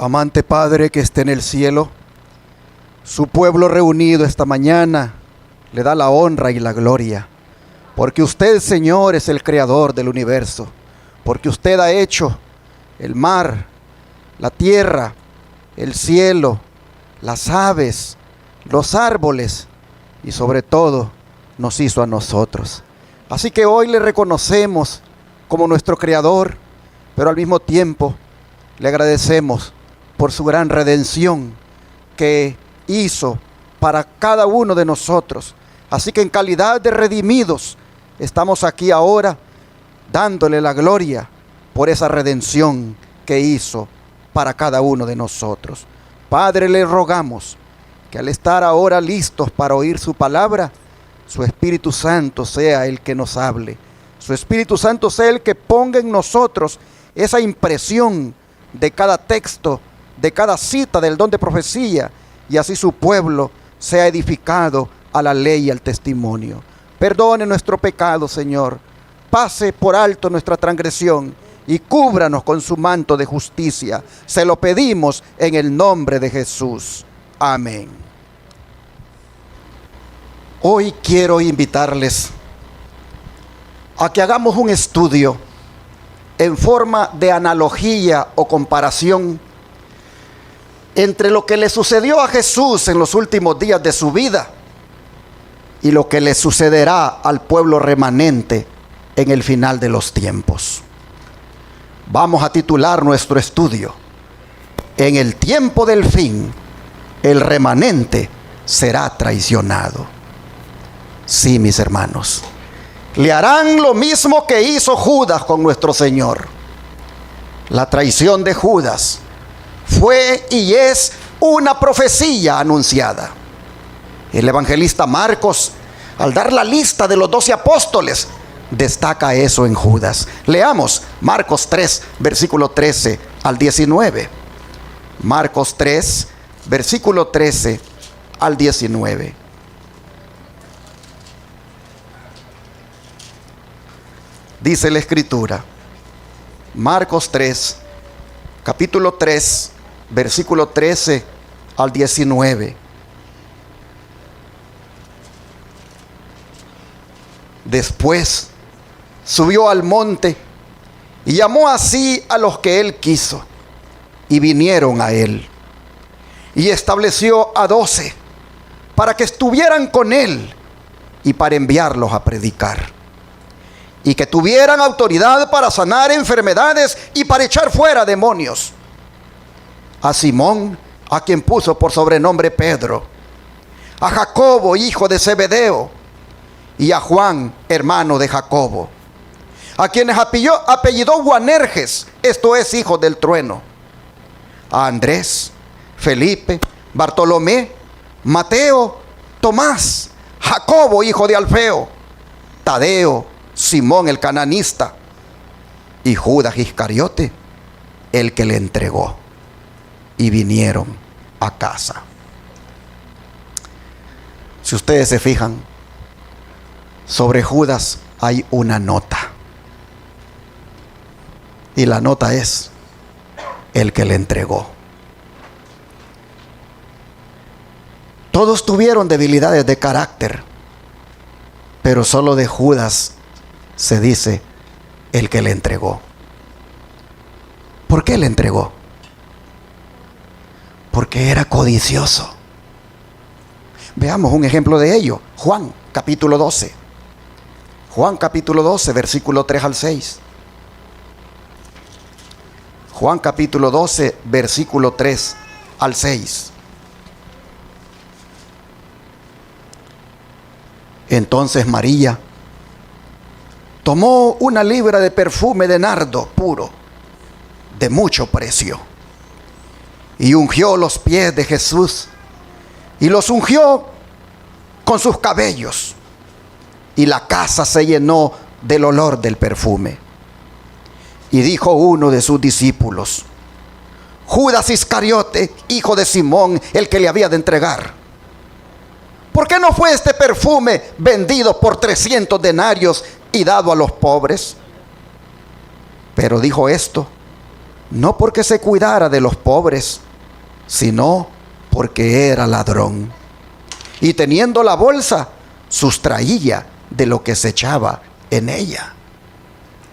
Amante Padre que esté en el cielo, su pueblo reunido esta mañana le da la honra y la gloria, porque usted, Señor, es el creador del universo, porque usted ha hecho el mar, la tierra, el cielo, las aves, los árboles y sobre todo nos hizo a nosotros. Así que hoy le reconocemos como nuestro creador, pero al mismo tiempo le agradecemos por su gran redención que hizo para cada uno de nosotros. Así que en calidad de redimidos estamos aquí ahora dándole la gloria por esa redención que hizo para cada uno de nosotros. Padre, le rogamos que al estar ahora listos para oír su palabra, su Espíritu Santo sea el que nos hable. Su Espíritu Santo sea el que ponga en nosotros esa impresión de cada texto, de cada cita del don de profecía, y así su pueblo sea edificado a la ley y al testimonio. Perdone nuestro pecado, Señor. Pase por alto nuestra transgresión y cúbranos con su manto de justicia. Se lo pedimos en el nombre de Jesús. Amén. Hoy quiero invitarles a que hagamos un estudio en forma de analogía o comparación entre lo que le sucedió a Jesús en los últimos días de su vida y lo que le sucederá al pueblo remanente en el final de los tiempos. Vamos a titular nuestro estudio: En el tiempo del fin, el remanente será traicionado. Sí, mis hermanos, le harán lo mismo que hizo Judas con nuestro Señor. La traición de Judas fue y es una profecía anunciada. El evangelista Marcos, al dar la lista de los 12 apóstoles, destaca eso en Judas. Leamos Marcos 3, versículo 13 al 19. Marcos 3, versículo 13 al 19. Dice la Escritura, Marcos 3, capítulo 3, versículo 13 al 19. Después subió al monte y llamó así a los que él quiso, y vinieron a él. Y estableció a 12 para que estuvieran con él y para enviarlos a predicar, y que tuvieran autoridad para sanar enfermedades y para echar fuera demonios. A Simón, a quien puso por sobrenombre Pedro, a Jacobo, hijo de Zebedeo, y a Juan, hermano de Jacobo, a quienes apellidó Boanerges, esto es, hijo del trueno, a Andrés, Felipe, Bartolomé, Mateo, Tomás, Jacobo, hijo de Alfeo, Tadeo, Simón el cananista, y Judas Iscariote, el que le entregó. Y vinieron a casa. Si ustedes se fijan, sobre Judas hay una nota, y la nota es el que le entregó. Todos tuvieron debilidades de carácter, pero solo de Judas se dice el que le entregó. ¿Por qué le entregó? Porque era codicioso. Veamos un ejemplo de ello. Juan capítulo 12. Juan capítulo 12, versículo 3 al 6. Juan capítulo 12, versículo 3 al 6. Entonces María tomó una libra de perfume de nardo puro, de mucho precio, y ungió los pies de Jesús, y los ungió con sus cabellos, y la casa se llenó del olor del perfume. Y dijo uno de sus discípulos, Judas Iscariote, hijo de Simón, el que le había de entregar, ¿por qué no fue este perfume vendido por 300 denarios y dado a los pobres? Pero dijo esto no porque se cuidara de los pobres, sino porque era ladrón. Y teniendo la bolsa, sustraía de lo que se echaba en ella.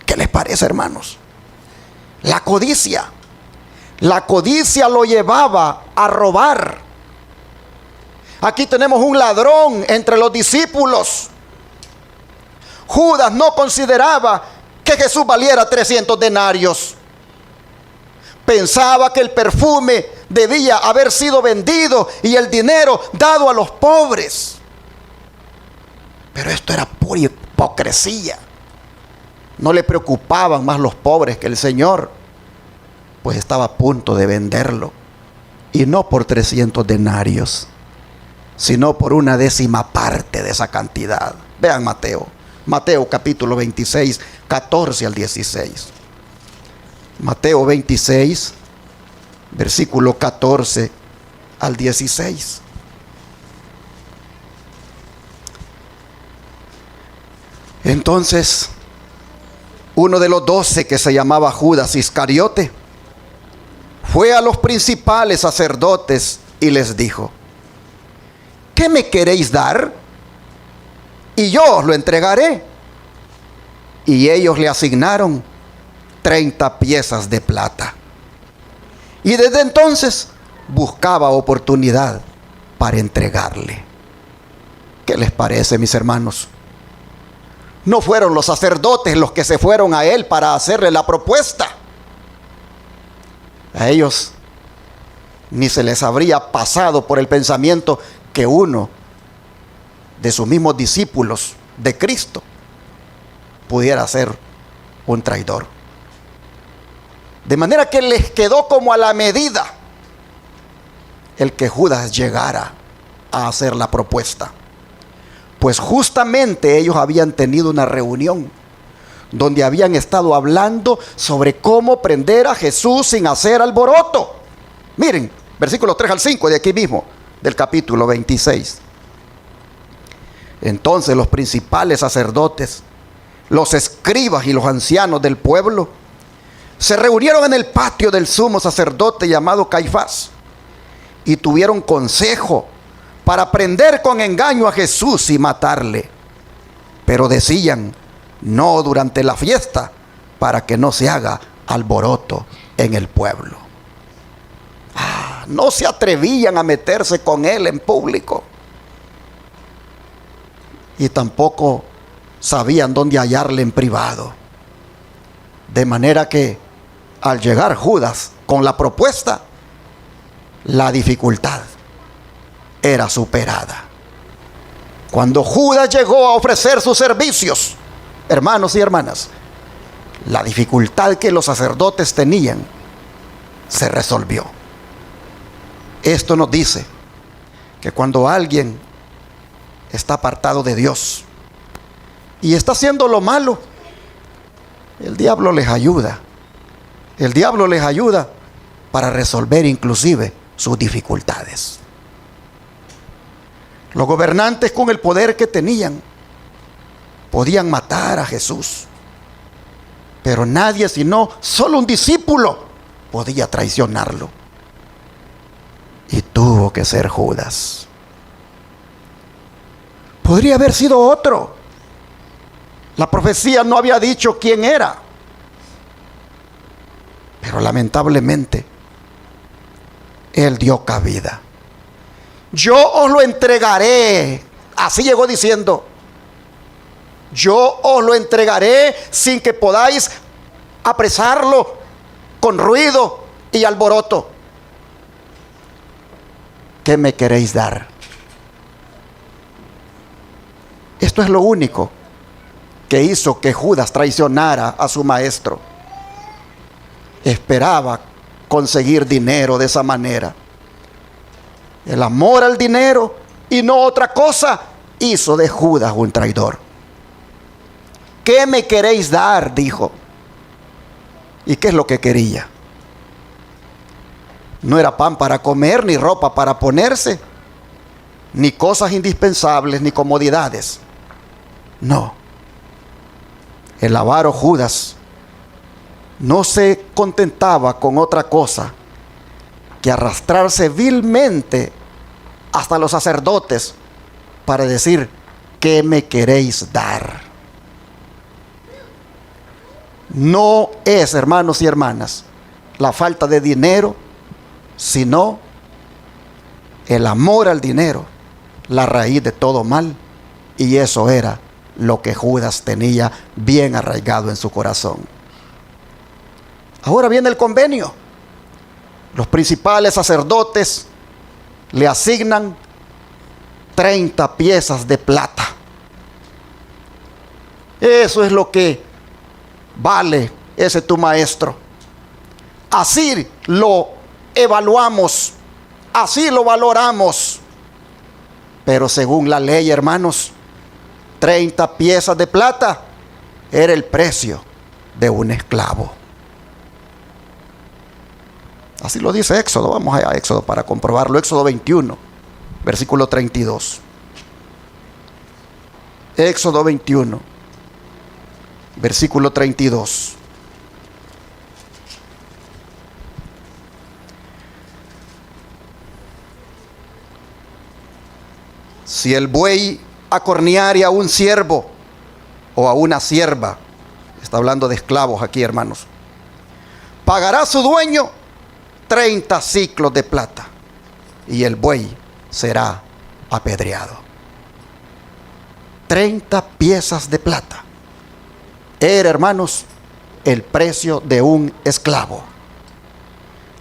¿Qué les parece, hermanos? La codicia. La codicia lo llevaba a robar. Aquí tenemos un ladrón entre los discípulos. Judas no consideraba que Jesús valiera 300 denarios. Pensaba que el perfume debía haber sido vendido y el dinero dado a los pobres. Pero esto era pura hipocresía. No le preocupaban más los pobres que el Señor, pues estaba a punto de venderlo. Y no por 300 denarios, sino por una décima parte de esa cantidad. Vean Mateo capítulo 26, 14 al 16. Mateo 26, versículo 14 al 16. Entonces, uno de los 12, que se llamaba Judas Iscariote, fue a los principales sacerdotes y les dijo: ¿qué me queréis dar? Y yo os lo entregaré. Y ellos le asignaron 30 piezas de plata. Y desde entonces buscaba oportunidad para entregarle. ¿Qué les parece, mis hermanos? No fueron los sacerdotes los que se fueron a él para hacerle la propuesta. A ellos ni se les habría pasado por el pensamiento que uno de sus mismos discípulos de Cristo pudiera ser un traidor. De manera que les quedó como a la medida el que Judas llegara a hacer la propuesta. Pues justamente ellos habían tenido una reunión donde habían estado hablando sobre cómo prender a Jesús sin hacer alboroto. Miren, versículos 3 al 5 de aquí mismo, del capítulo 26. Entonces los principales sacerdotes, los escribas y los ancianos del pueblo se reunieron en el patio del sumo sacerdote llamado Caifás y tuvieron consejo para prender con engaño a Jesús y matarle. Pero decían: no durante la fiesta, para que no se haga alboroto en el pueblo. No se atrevían a meterse con él en público. Y tampoco sabían dónde hallarle en privado. De manera que al llegar Judas con la propuesta, la dificultad era superada. Cuando Judas llegó a ofrecer sus servicios, hermanos y hermanas, la dificultad que los sacerdotes tenían se resolvió. Esto nos dice que cuando alguien está apartado de Dios y está haciendo lo malo, el diablo les ayuda. El diablo les ayuda para resolver inclusive sus dificultades. Los gobernantes, con el poder que tenían, podían matar a Jesús, pero nadie, sino solo un discípulo, podía traicionarlo. Y tuvo que ser Judas. Podría haber sido otro. La profecía no había dicho quién era, pero lamentablemente él dio cabida. Yo os lo entregaré. Así llegó diciendo: yo os lo entregaré sin que podáis apresarlo con ruido y alboroto. ¿Qué me queréis dar? Esto es lo único que hizo que Judas traicionara a su maestro. Esperaba conseguir dinero de esa manera. El amor al dinero y no otra cosa hizo de Judas un traidor. ¿Qué me queréis dar?, dijo. ¿Y qué es lo que quería? No era pan para comer, ni ropa para ponerse, ni cosas indispensables, ni comodidades. No. El avaro Judas no se contentaba con otra cosa que arrastrarse vilmente hasta los sacerdotes para decir: ¿qué me queréis dar? No es, hermanos y hermanas, la falta de dinero, sino el amor al dinero, la raíz de todo mal. Y eso era lo que Judas tenía bien arraigado en su corazón. Ahora viene el convenio. Los principales sacerdotes le asignan 30 piezas de plata. Eso es lo que vale ese tu maestro. Así lo evaluamos, así lo valoramos. Pero según la ley, hermanos, 30 piezas de plata era el precio de un esclavo. Así lo dice Éxodo. Vamos a Éxodo para comprobarlo. Éxodo 21, versículo 32. Éxodo 21, versículo 32. Si el buey acorneare a un siervo o a una sierva, está hablando de esclavos aquí, hermanos, pagará su dueño 30 siclos de plata y el buey será apedreado. 30 piezas de plata era, hermanos, el precio de un esclavo.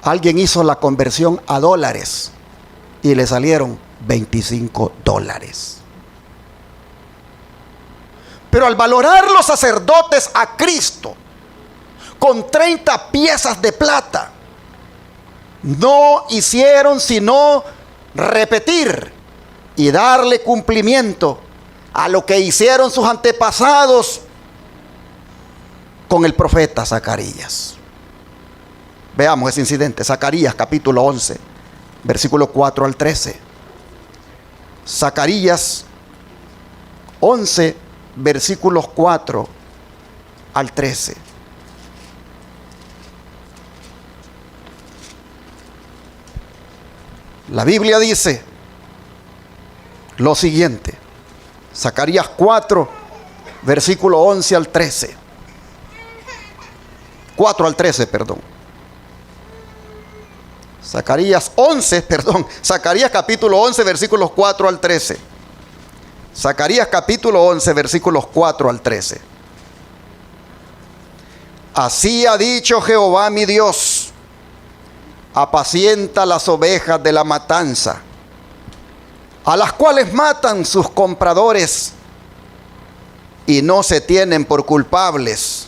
Alguien hizo la conversión a dólares y le salieron $25. Pero al valorar los sacerdotes a Cristo con 30 piezas de plata, no hicieron sino repetir y darle cumplimiento a lo que hicieron sus antepasados con el profeta Zacarías. Veamos ese incidente. Zacarías capítulo 11, versículo 4 al 13. Zacarías 11, versículos 4 al 13. La Biblia dice lo siguiente. Zacarías 4, versículo 11 al 13. 4 al 13, perdón. Zacarías capítulo 11, versículos 4 al 13. Zacarías capítulo 11, versículos 4 al 13. Así ha dicho Jehová mi Dios: apacienta las ovejas de la matanza, a las cuales matan sus compradores y no se tienen por culpables.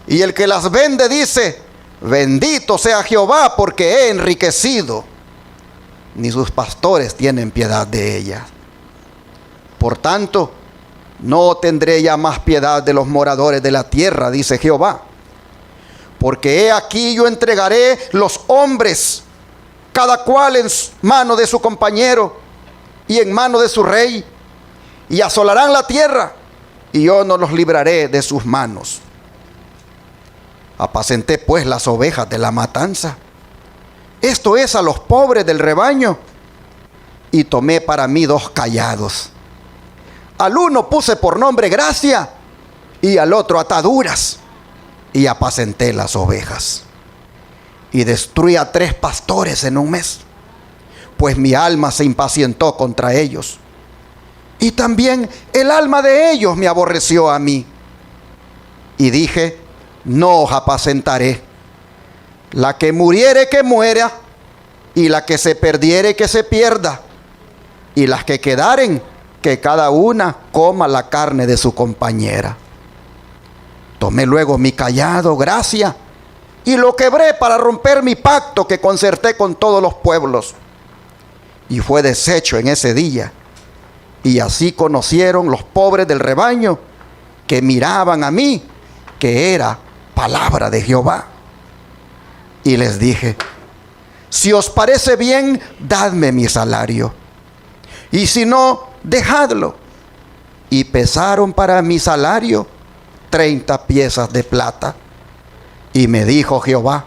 Y el que las vende dice: bendito sea Jehová, porque he enriquecido. Ni sus pastores tienen piedad de ella. Por tanto, no tendré ya más piedad de los moradores de la tierra, dice Jehová. Porque he aquí yo entregaré los hombres, cada cual en mano de su compañero y en mano de su rey, y asolarán la tierra, y yo no los libraré de sus manos. Apacenté pues las ovejas de la matanza, esto es, a los pobres del rebaño, y tomé para mí 2 callados. Al uno puse por nombre gracia, y al otro ataduras, y apacenté las ovejas. Y destruí a 3 pastores en un mes, pues mi alma se impacientó contra ellos, y también el alma de ellos me aborreció a mí. Y dije: no os apacentaré. La que muriere, que muera, y la que se perdiere, que se pierda, y las que quedaren, que cada una coma la carne de su compañera. Tomé luego mi cayado, gracia, y lo quebré para romper mi pacto que concerté con todos los pueblos. Y fue deshecho en ese día. Y así conocieron los pobres del rebaño que miraban a mí, que era palabra de Jehová. Y les dije: si os parece bien, dadme mi salario, y si no, dejadlo. Y pesaron para mi salario 30 piezas de plata, Y me dijo Jehová: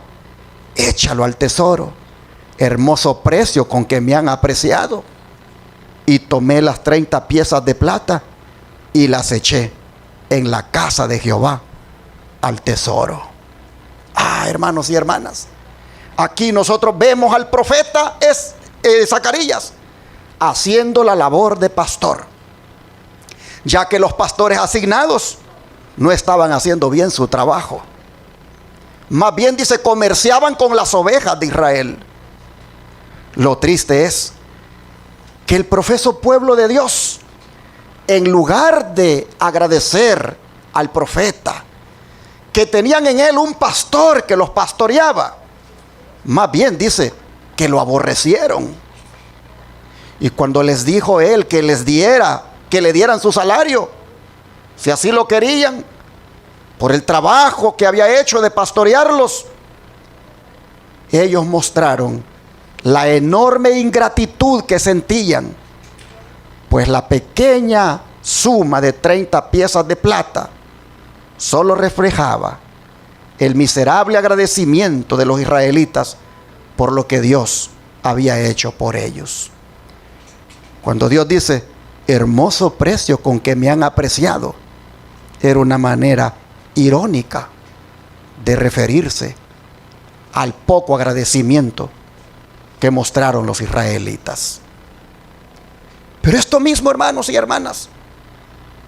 échalo al tesoro, hermoso precio con que me han apreciado. Y tomé las 30 piezas de plata y las eché en la casa de Jehová al tesoro. Hermanos y hermanas, aquí nosotros vemos al profeta Zacarías haciendo la labor de pastor, ya que los pastores asignados no estaban haciendo bien su trabajo. Más bien, dice, comerciaban con las ovejas de Israel. Lo triste es que el profeso pueblo de Dios, en lugar de agradecer al profeta, que tenían en él un pastor que los pastoreaba, más bien dice que lo aborrecieron. Y cuando les dijo él que le dieran su salario, si así lo querían, por el trabajo que había hecho de pastorearlos, ellos mostraron la enorme ingratitud que sentían, pues la pequeña suma de 30 piezas de plata solo reflejaba el miserable agradecimiento de los israelitas por lo que Dios había hecho por ellos. Cuando Dios dice: hermoso precio con que me han apreciado, era una manera irónica de referirse al poco agradecimiento que mostraron los israelitas. Pero esto mismo, hermanos y hermanas,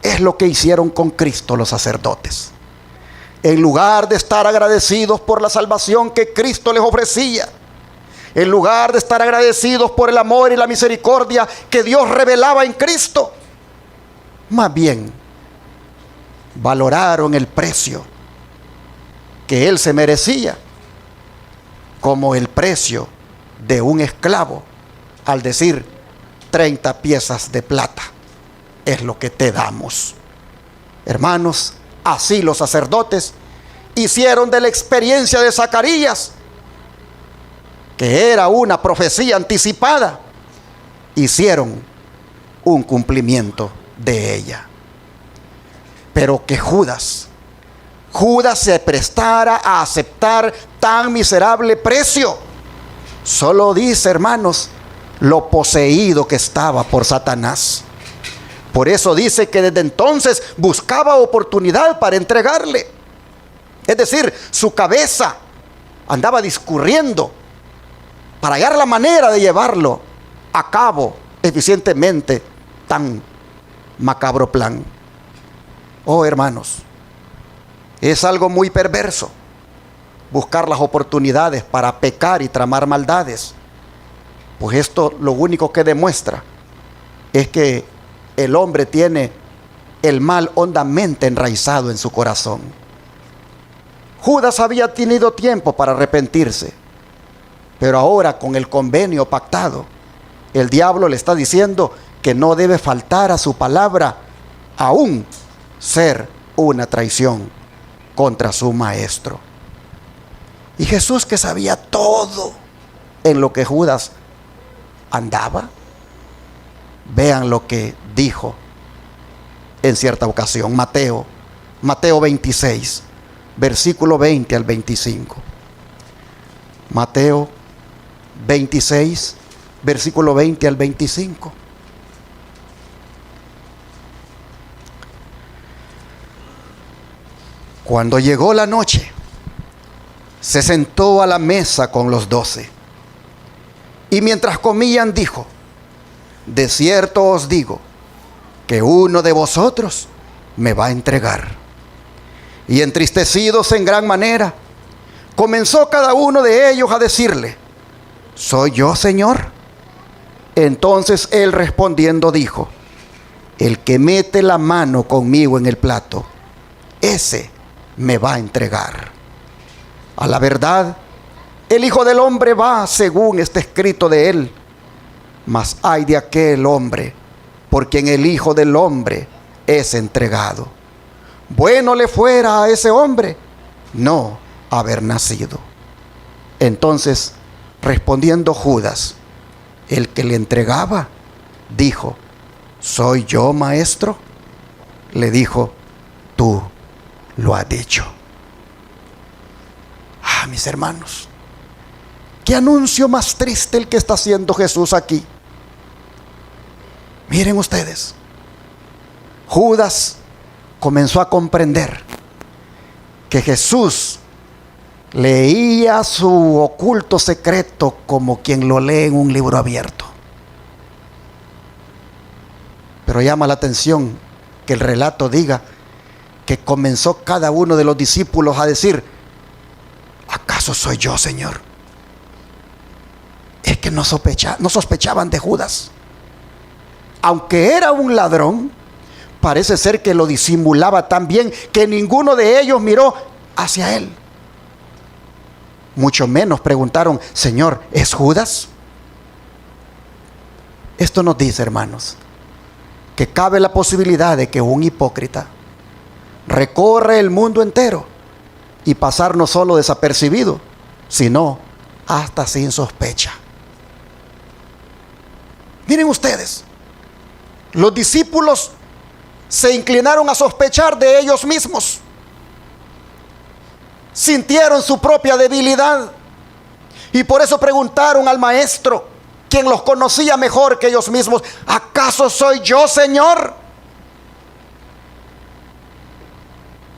es lo que hicieron con Cristo los sacerdotes. En lugar de estar agradecidos por la salvación que Cristo les ofrecía, en lugar de estar agradecidos por el amor y la misericordia que Dios revelaba en Cristo, más bien valoraron el precio que Él se merecía como el precio de un esclavo, al decir: 30 piezas de plata es lo que te damos. Hermanos, así los sacerdotes hicieron de la experiencia de Zacarías, que era una profecía anticipada, hicieron un cumplimiento de ella. Pero que Judas se prestara a aceptar tan miserable precio, solo dice, hermanos, lo poseído que estaba por Satanás. Por eso dice que desde entonces buscaba oportunidad para entregarle. Es decir, su cabeza andaba discurriendo para hallar la manera de llevarlo a cabo eficientemente tan macabro plan. Oh, hermanos, es algo muy perverso buscar las oportunidades para pecar y tramar maldades, pues esto lo único que demuestra es que el hombre tiene el mal hondamente enraizado en su corazón. Judas había tenido tiempo para arrepentirse, pero ahora, con el convenio pactado, el diablo le está diciendo que no debe faltar a su palabra, aún ser una traición contra su maestro. Y Jesús, que sabía todo en lo que Judas andaba, vean lo que dijo en cierta ocasión. Mateo 26, versículo 20 al 25. Mateo 26, versículo 20 al 25. Cuando llegó la noche, se sentó a la mesa con los 12. Y mientras comían dijo: de cierto os digo que uno de vosotros me va a entregar. Y entristecidos en gran manera, comenzó cada uno de ellos a decirle: ¿soy yo, Señor? Entonces él respondiendo dijo: el que mete la mano conmigo en el plato, ese me va a entregar. A la verdad, el Hijo del Hombre va según está escrito de él. Mas ay de aquel hombre por quien el Hijo del Hombre es entregado. Bueno le fuera a ese hombre no haber nacido. Entonces, respondiendo Judas, el que le entregaba, dijo: ¿soy yo, maestro? Le dijo: tú lo has dicho. mis hermanos, qué anuncio más triste el que está haciendo Jesús aquí. Miren ustedes, Judas comenzó a comprender que Jesús leía su oculto secreto como quien lo lee en un libro abierto. Pero llama la atención que el relato diga que comenzó cada uno de los discípulos a decir: ¿acaso soy yo, Señor? Es que no sospechaban de Judas. Aunque era un ladrón, parece ser que lo disimulaba tan bien que ninguno de ellos miró hacia él. Mucho menos preguntaron: Señor, ¿es Judas? Esto nos dice, hermanos, que cabe la posibilidad de que un hipócrita recorre el mundo entero y pasar no solo desapercibido, sino hasta sin sospecha. Miren ustedes, los discípulos se inclinaron a sospechar de ellos mismos. Sintieron su propia debilidad y por eso preguntaron al maestro, quien los conocía mejor que ellos mismos: ¿acaso soy yo, Señor?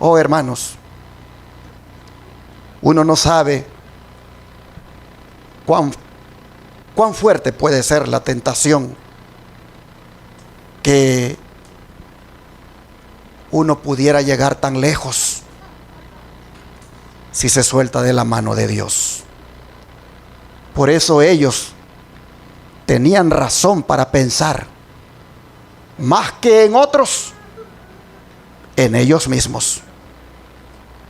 Oh, hermanos, uno no sabe cuán fuerte puede ser la tentación que uno pudiera llegar tan lejos si se suelta de la mano de Dios. Por eso ellos tenían razón para pensar, más que en otros, en ellos mismos.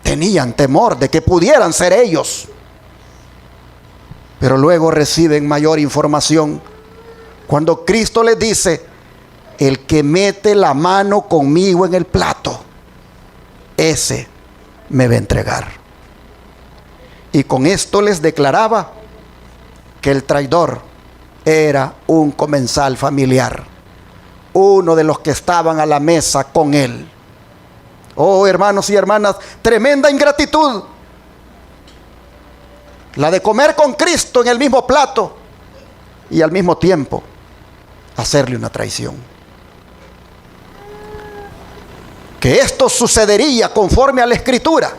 Tenían temor de que pudieran ser ellos. Pero luego reciben mayor información cuando Cristo les dice: el que mete la mano conmigo en el plato, ese me va a entregar. Y con esto les declaraba que el traidor era un comensal familiar, uno de los que estaban a la mesa con él. Oh, hermanos y hermanas, tremenda ingratitud la de comer con Cristo en el mismo plato y al mismo tiempo hacerle una traición. Que esto sucedería conforme a la Escritura,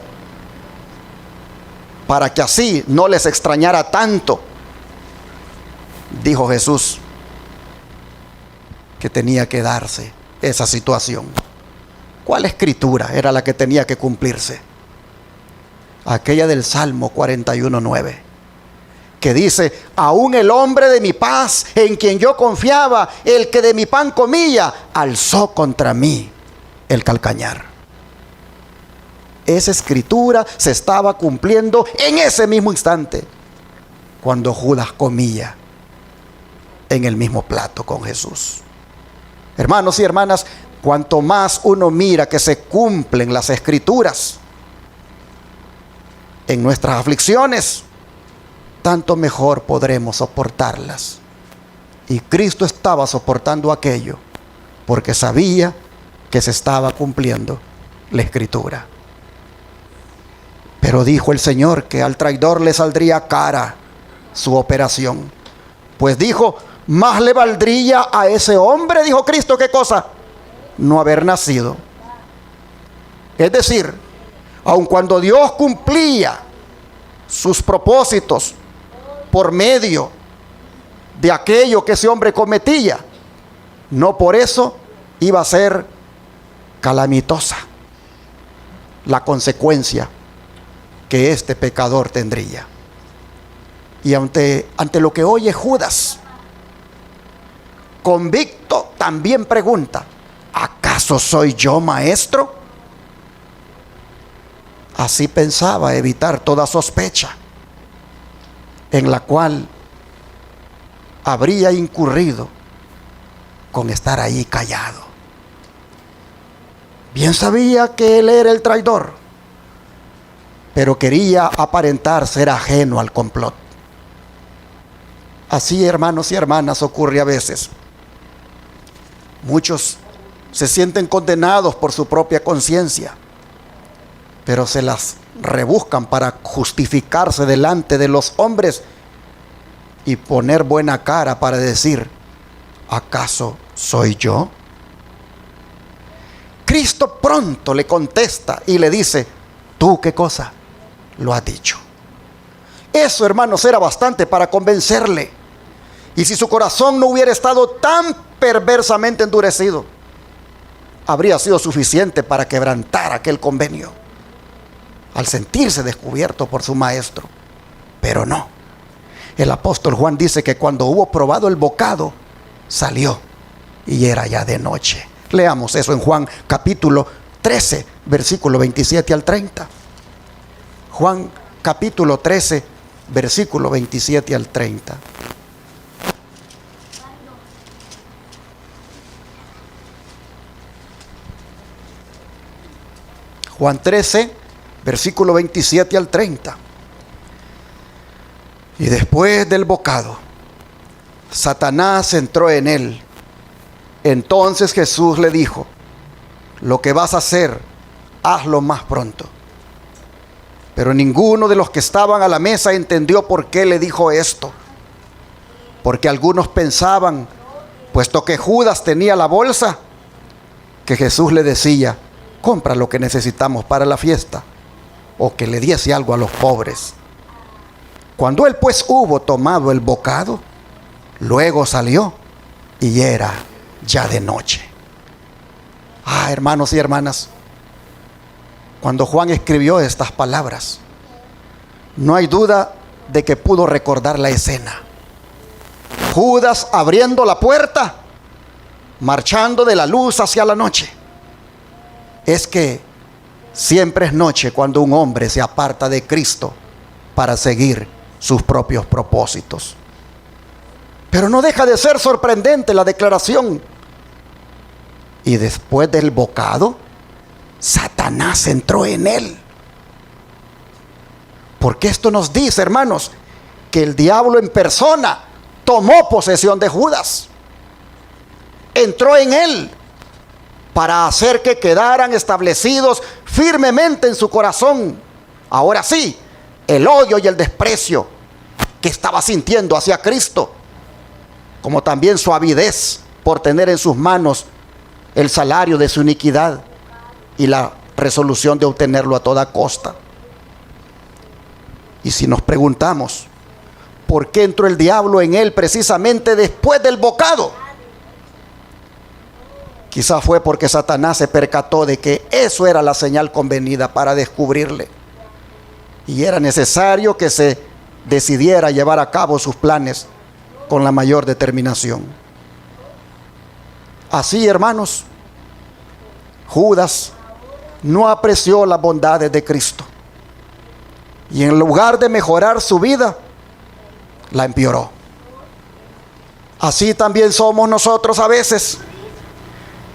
para que así no les extrañara tanto, dijo Jesús, que tenía que darse esa situación. ¿Cuál escritura era la que tenía que cumplirse? Aquella del Salmo 41:9, que dice: aún el hombre de mi paz, en quien yo confiaba, el que de mi pan comía, alzó contra mí el calcañar. Esa escritura se estaba cumpliendo en ese mismo instante, cuando Judas comía en el mismo plato con Jesús. Hermanos y hermanas, cuanto más uno mira que se cumplen las escrituras en nuestras aflicciones, tanto mejor podremos soportarlas. Y Cristo estaba soportando aquello porque sabía que se estaba cumpliendo la escritura. Pero dijo el Señor que al traidor le saldría cara su operación. Pues dijo: más le valdría a ese hombre, dijo Cristo, ¿qué cosa? No haber nacido. Es decir, aun cuando Dios cumplía sus propósitos por medio de aquello que ese hombre cometía, no por eso iba a ser calamitosa la consecuencia que este pecador tendría. Y ante lo que oye Judas, convicto, también pregunta: ¿acaso soy yo, maestro? Así pensaba evitar toda sospecha en la cual habría incurrido con estar ahí callado. Bien sabía que él era el traidor, pero quería aparentar ser ajeno al complot. Así, hermanos y hermanas, ocurre a veces. Muchos se sienten condenados por su propia conciencia, pero se las rebuscan para justificarse delante de los hombres y poner buena cara para decir, ¿acaso soy yo? Cristo pronto le contesta y le dice, ¿tú qué cosa? Lo has dicho. Eso, hermanos, era bastante para convencerle. Y si su corazón no hubiera estado tan perversamente endurecido, habría sido suficiente para quebrantar aquel convenio al sentirse descubierto por su maestro. Pero no. El apóstol Juan dice que cuando hubo probado el bocado, salió y era ya de noche. Leamos eso en Juan capítulo 13, versículo 27 al 30. Juan capítulo 13, versículo 27 al 30. Juan 13, versículo 27 al 30. Y después del bocado, Satanás entró en él. Entonces Jesús le dijo, lo que vas a hacer, hazlo más pronto. Pero ninguno de los que estaban a la mesa entendió por qué le dijo esto. Porque algunos pensaban, puesto que Judas tenía la bolsa, que Jesús le decía, compra lo que necesitamos para la fiesta, o que le diese algo a los pobres. Cuando él pues hubo tomado el bocado, luego salió y era ya de noche. Hermanos y hermanas, cuando Juan escribió estas palabras, no hay duda de que pudo recordar la escena. Judas abriendo la puerta, marchando de la luz hacia la noche. Es que siempre es noche cuando un hombre se aparta de Cristo para seguir sus propios propósitos. Pero no deja de ser sorprendente la declaración. Y después del bocado, Satanás entró en él. Porque esto nos dice, hermanos, que el diablo en persona tomó posesión de Judas. Entró en él para hacer que quedaran establecidos firmemente en su corazón, ahora sí, el odio y el desprecio que estaba sintiendo hacia Cristo, como también su avidez por tener en sus manos el salario de su iniquidad y la resolución de obtenerlo a toda costa. Y si nos preguntamos, ¿por qué entró el diablo en él precisamente después del bocado? Quizá fue porque Satanás se percató de que eso era la señal convenida para descubrirle. Y era necesario que se decidiera llevar a cabo sus planes con la mayor determinación. Así, hermanos, Judas no apreció las bondades de Cristo. Y en lugar de mejorar su vida, la empeoró. Así también somos nosotros a veces.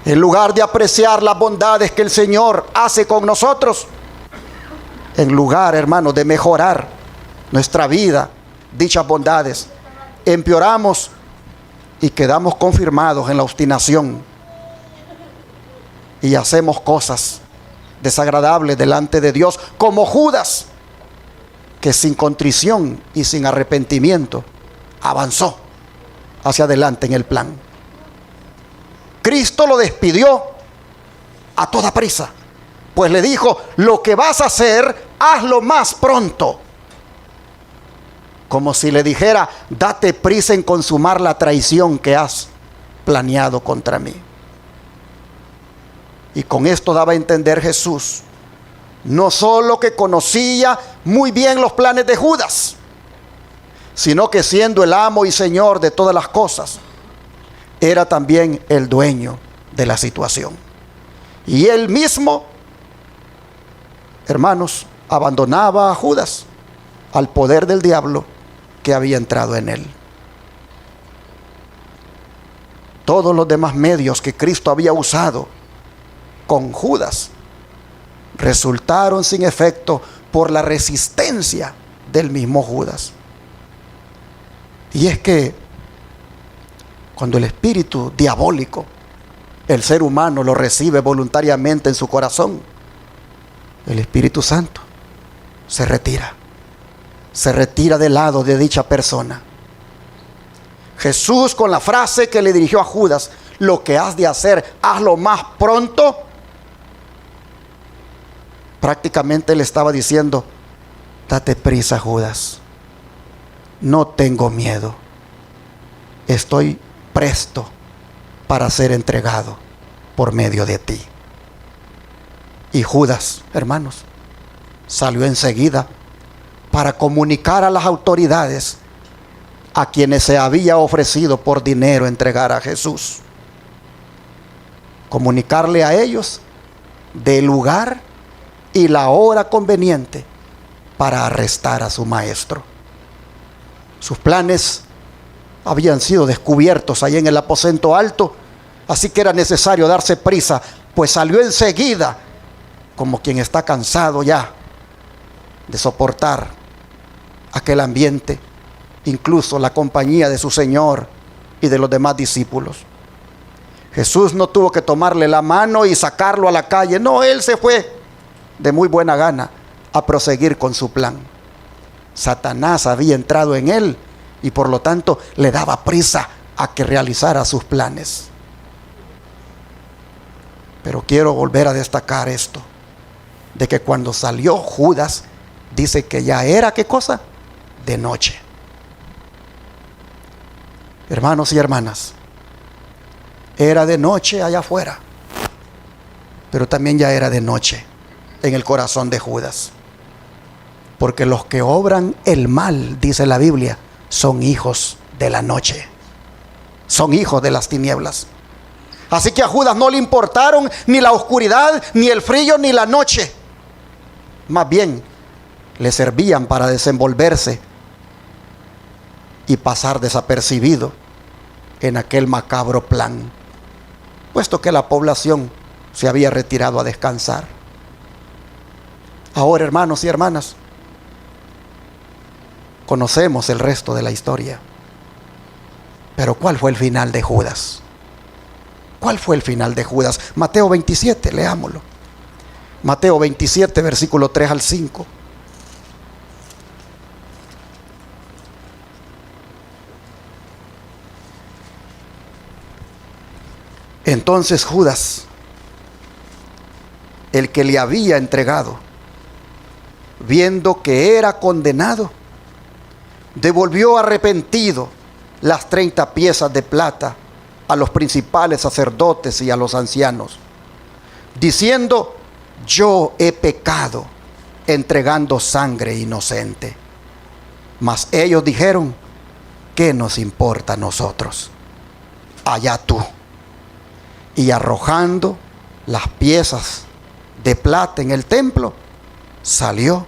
En lugar de apreciar las bondades que el Señor hace con nosotros, en lugar, hermanos, de mejorar nuestra vida, dichas bondades, empeoramos y quedamos confirmados en la obstinación y hacemos cosas desagradables delante de Dios, como Judas, que sin contrición y sin arrepentimiento avanzó hacia adelante en el plan. Cristo lo despidió a toda prisa, pues le dijo, lo que vas a hacer, hazlo más pronto. Como si le dijera, date prisa en consumar la traición que has planeado contra mí. Y con esto daba a entender Jesús, no solo que conocía muy bien los planes de Judas, sino que siendo el amo y señor de todas las cosas, era también el dueño de la situación. Y él mismo, hermanos, abandonaba a Judas al poder del diablo que había entrado en él. Todos los demás medios que Cristo había usado con Judas resultaron sin efecto por la resistencia del mismo Judas. Y es que cuando el espíritu diabólico, el ser humano lo recibe voluntariamente en su corazón, el Espíritu Santo se retira del lado de dicha persona. Jesús, con la frase que le dirigió a Judas, lo que has de hacer, hazlo más pronto, prácticamente le estaba diciendo, date prisa, Judas, no tengo miedo, estoy presto para ser entregado por medio de ti. Y Judas, hermanos, salió enseguida para comunicar a las autoridades a quienes se había ofrecido por dinero entregar a Jesús. Comunicarle a ellos del lugar y la hora conveniente para arrestar a su maestro. Sus planes habían sido descubiertos ahí en el aposento alto, así que era necesario darse prisa, pues salió enseguida como quien está cansado ya de soportar aquel ambiente, incluso la compañía de su Señor y de los demás discípulos. Jesús no tuvo que tomarle la mano y sacarlo a la calle, no, él se fue de muy buena gana a proseguir con su plan. Satanás había entrado en él y por lo tanto le daba prisa a que realizara sus planes. Pero quiero volver a destacar esto, de que cuando salió Judas, dice que ya era, ¿qué cosa? De noche. Hermanos y hermanas, era de noche allá afuera, pero también ya era de noche en el corazón de Judas. Porque los que obran el mal, dice la Biblia, son hijos de la noche, son hijos de las tinieblas. Así que a Judas no le importaron ni la oscuridad, ni el frío, ni la noche. Más bien, le servían para desenvolverse y pasar desapercibido en aquel macabro plan, puesto que la población se había retirado a descansar. Ahora, hermanos y hermanas, conocemos el resto de la historia. Pero ¿cuál fue el final de Judas? ¿Cuál fue el final de Judas? Mateo 27, leámoslo. Mateo 27, versículo 3 al 5. Entonces Judas, el que le había entregado, viendo que era condenado, devolvió arrepentido las 30 piezas de plata a los principales sacerdotes y a los ancianos, diciendo: yo he pecado entregando sangre inocente. Mas ellos dijeron: ¿qué nos importa a nosotros? Allá tú. Y arrojando las piezas de plata en el templo, salió.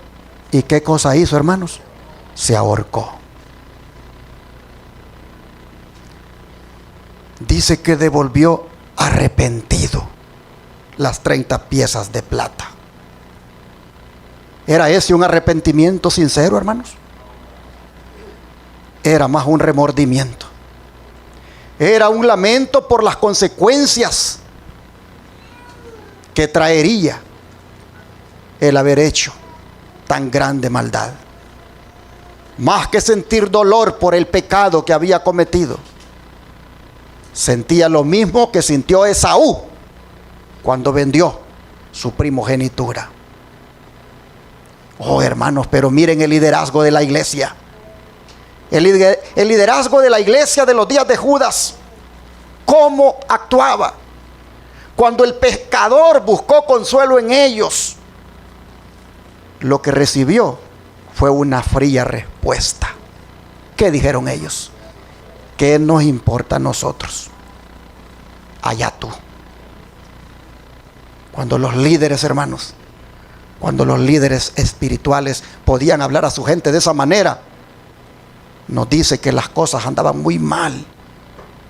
¿Y qué cosa hizo, hermanos? Se ahorcó. Dice que devolvió arrepentido las 30 piezas de plata. ¿Era ese un arrepentimiento sincero, hermanos? Era más un remordimiento. Era un lamento por las consecuencias que traería el haber hecho tan grande maldad. Más que sentir dolor por el pecado que había cometido, sentía lo mismo que sintió Esaú cuando vendió su primogenitura. Oh, hermanos, pero miren el liderazgo de la iglesia. El liderazgo de la iglesia de los días de Judas, cómo actuaba cuando el pecador buscó consuelo en ellos. Lo que recibió fue una fría respuesta. ¿Qué dijeron ellos? ¿Qué nos importa a nosotros? Allá tú. Cuando los líderes, hermanos, cuando los líderes espirituales podían hablar a su gente de esa manera, nos dice que las cosas andaban muy mal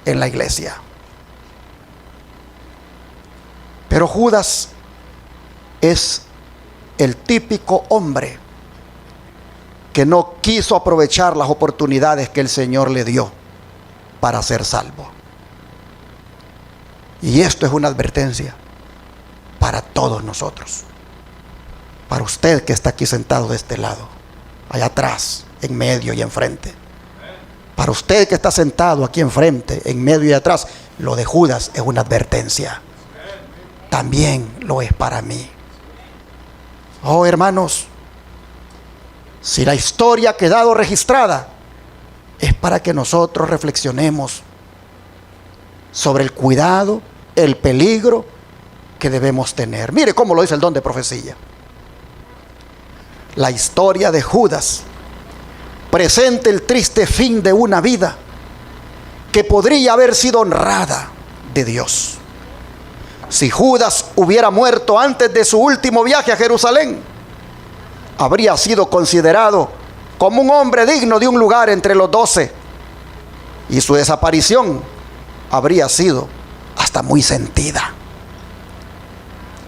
en la iglesia. Pero Judas es el típico hombre que no quiso aprovechar las oportunidades que el Señor le dio para ser salvo. Y esto es una advertencia para todos nosotros. Para usted que está aquí sentado de este lado, allá atrás, en medio y enfrente. Para usted que está sentado aquí enfrente, en medio y atrás, lo de Judas es una advertencia. También lo es para mí. Oh, hermanos, si la historia ha quedado registrada, es para que nosotros reflexionemos sobre el cuidado, el peligro que debemos tener. Mire cómo lo dice el don de profecía. La historia de Judas presenta el triste fin de una vida que podría haber sido honrada de Dios. Si Judas hubiera muerto antes de su último viaje a Jerusalén, habría sido considerado como un hombre digno de un lugar entre los 12, y su desaparición habría sido hasta muy sentida,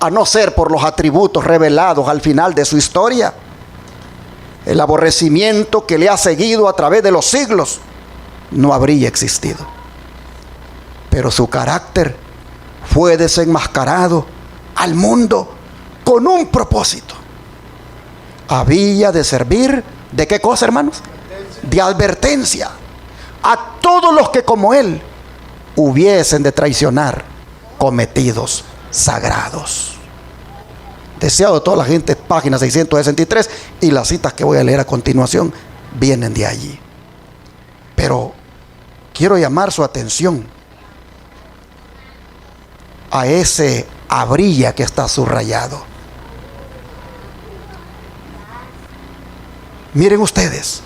a no ser por los atributos revelados al final de su historia. El aborrecimiento que le ha seguido a través de los siglos no habría existido. Pero su carácter fue desenmascarado al mundo con un propósito. Había de servir, ¿de qué cosa, hermanos? De advertencia a todos los que como él hubiesen de traicionar cometidos sagrados. Deseado toda la gente, página 663, y las citas que voy a leer a continuación vienen de allí. Pero quiero llamar su atención a ese habría que está subrayado. Miren ustedes,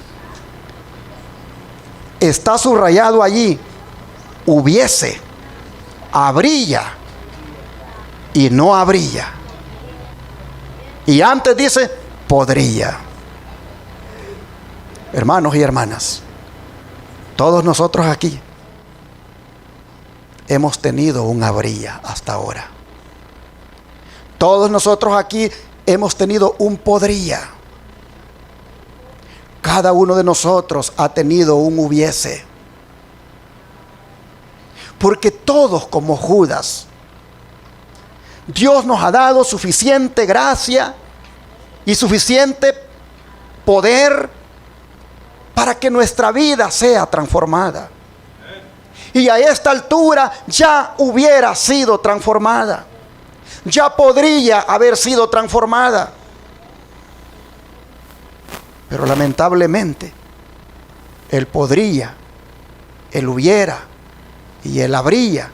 está subrayado allí: hubiese, habría y no habría. Y antes dice podría. Hermanos y hermanas, todos nosotros aquí hemos tenido un habría hasta ahora. Todos nosotros aquí hemos tenido un podría. Cada uno de nosotros ha tenido un hubiese. Porque todos, como Judas, Dios nos ha dado suficiente gracia y suficiente poder para que nuestra vida sea transformada. Y a esta altura ya hubiera sido transformada. Ya podría haber sido transformada. Pero lamentablemente, el podría, el hubiera y el habría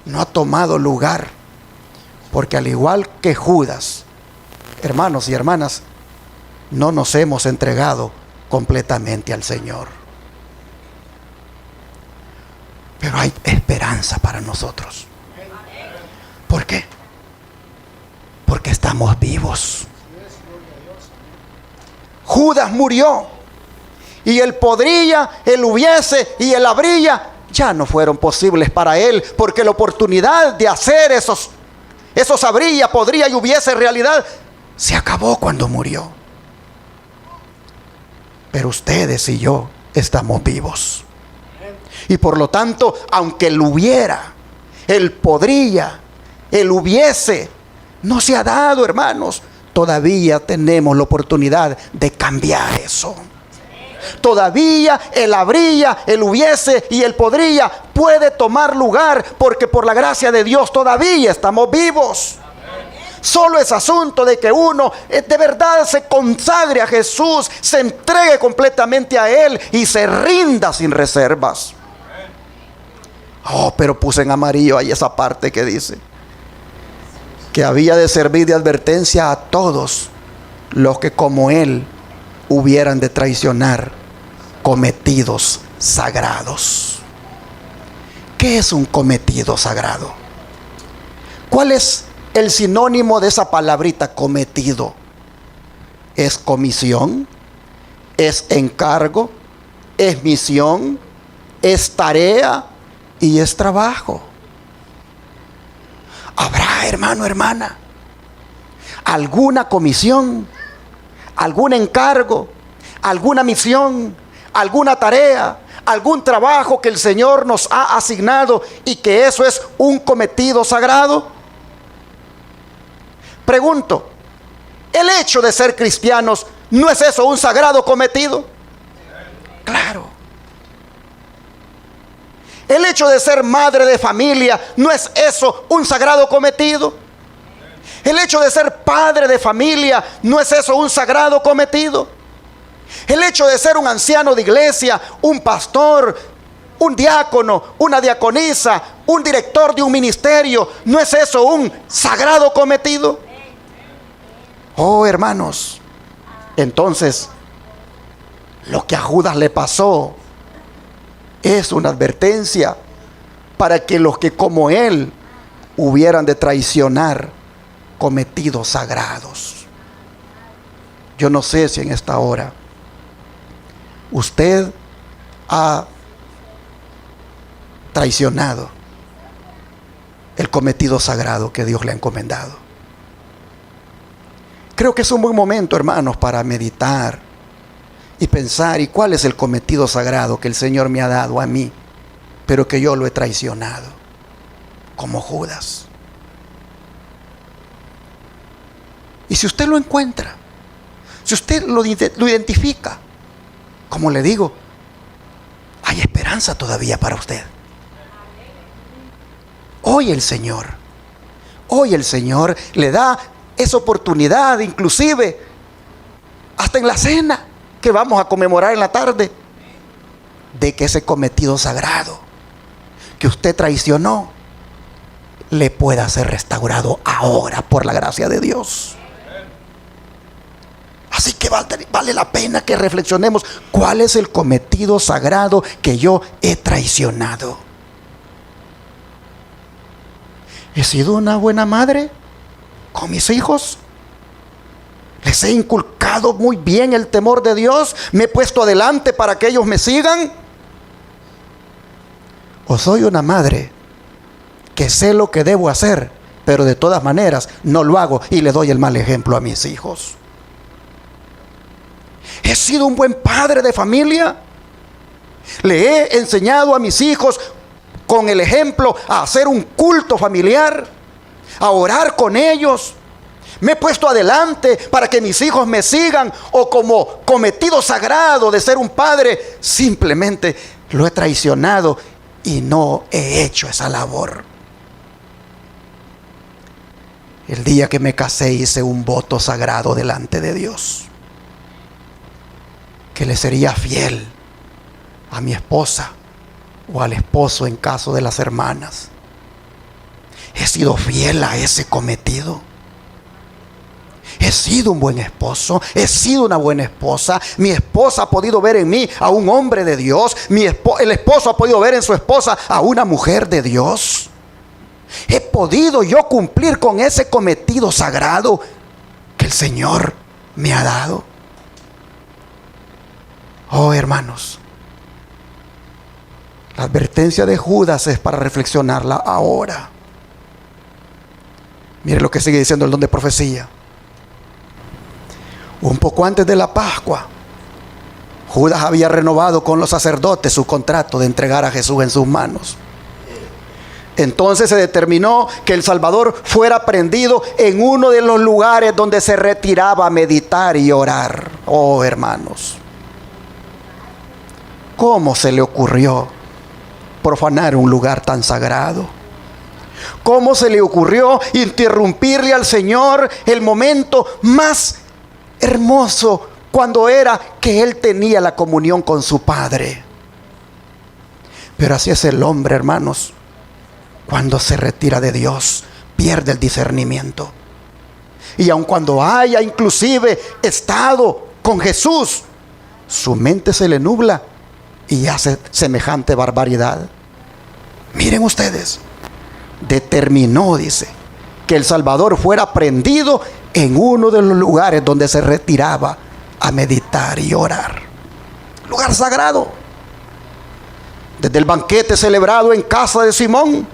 no ha tomado lugar. Porque al igual que Judas, hermanos y hermanas, no nos hemos entregado completamente al Señor. Pero hay esperanza para nosotros. ¿Por qué? Porque estamos vivos. Judas murió, y el podría, el hubiese y el habría ya no fueron posibles para él, porque la oportunidad de hacer esos habría, podría y hubiese realidad se acabó cuando murió. Pero ustedes y yo estamos vivos. Y por lo tanto, aunque el hubiera, el podría, el hubiese no se ha dado, hermanos, todavía tenemos la oportunidad de cambiar eso. Todavía el habría, el hubiese y el podría puede tomar lugar, porque por la gracia de Dios todavía estamos vivos. Solo es asunto de que uno de verdad se consagre a Jesús, se entregue completamente a Él y se rinda sin reservas. Oh, pero puse en amarillo ahí esa parte que dice que había de servir de advertencia a todos los que como él hubieran de traicionar cometidos sagrados. ¿Qué es un cometido sagrado? ¿Cuál es el sinónimo de esa palabrita cometido? ¿Es comisión? ¿Es encargo? ¿Es misión? ¿Es tarea? Y es trabajo. Habrá, hermano, hermana, alguna comisión, algún encargo, alguna misión, alguna tarea, algún trabajo que el Señor nos ha asignado y que eso es un cometido sagrado. Pregunto, El hecho de ser cristianos, ¿no es eso un sagrado cometido? Claro. El hecho de ser madre de familia, ¿no es eso un sagrado cometido? El hecho de ser padre de familia, ¿no es eso un sagrado cometido? El hecho de ser un anciano de iglesia, un pastor, un diácono, una diaconisa, un director de un ministerio, ¿no es eso un sagrado cometido? Oh, hermanos, entonces lo que a Judas le pasó es una advertencia para que los que como él hubieran de traicionar cometidos sagrados. Yo no sé si en esta hora usted ha traicionado el cometido sagrado que Dios le ha encomendado. Creo que es un buen momento, hermanos, para meditar y pensar, ¿y cuál es el cometido sagrado que el Señor me ha dado a mí, pero que yo lo he traicionado, como Judas? Y si usted lo encuentra, si usted lo identifica, como le digo, hay esperanza todavía para usted. Hoy el Señor le da esa oportunidad, inclusive hasta en la cena que vamos a conmemorar en la tarde, de que ese cometido sagrado que usted traicionó le pueda ser restaurado ahora por la gracia de Dios. Así que vale la pena que reflexionemos cuál es el cometido sagrado que yo he traicionado. ¿He sido una buena madre con mis hijos? ¿Les he inculcado muy bien el temor de Dios? ¿Me he puesto adelante para que ellos me sigan? ¿O soy una madre que sé lo que debo hacer, pero de todas maneras no lo hago y le doy el mal ejemplo a mis hijos? ¿He sido un buen padre de familia? ¿Le he enseñado a mis hijos con el ejemplo a hacer un culto familiar, a orar con ellos? ¿Me he puesto adelante para que mis hijos me sigan? ¿O como cometido sagrado de ser un padre, simplemente lo he traicionado y no he hecho esa labor? El día que me casé hice un voto sagrado delante de Dios, que le sería fiel a mi esposa o al esposo en caso de las hermanas. He sido fiel a ese cometido. He sido un buen esposo, he sido una buena esposa. Mi esposa ha podido ver en mí a un hombre de Dios. El esposo ha podido ver en su esposa a una mujer de Dios. He podido yo cumplir con ese cometido sagrado que el Señor me ha dado. Oh, hermanos, la advertencia de Judas es para reflexionarla ahora. Mire lo que sigue diciendo el don de profecía. Un poco antes de la Pascua, Judas había renovado con los sacerdotes su contrato de entregar a Jesús en sus manos. Entonces se determinó que el Salvador fuera prendido en uno de los lugares donde se retiraba a meditar y orar. Oh, hermanos, ¿cómo se le ocurrió profanar un lugar tan sagrado? ¿Cómo se le ocurrió interrumpirle al Señor el momento más hermoso, cuando era que Él tenía la comunión con su Padre? Pero así es el hombre, hermanos. Cuando se retira de Dios, pierde el discernimiento. Y aun cuando haya inclusive estado con Jesús, su mente se le nubla y hace semejante barbaridad. Miren ustedes, determinó, dice, que el Salvador fuera prendido en uno de los lugares donde se retiraba a meditar y orar. Lugar sagrado. Desde el banquete celebrado en casa de Simón,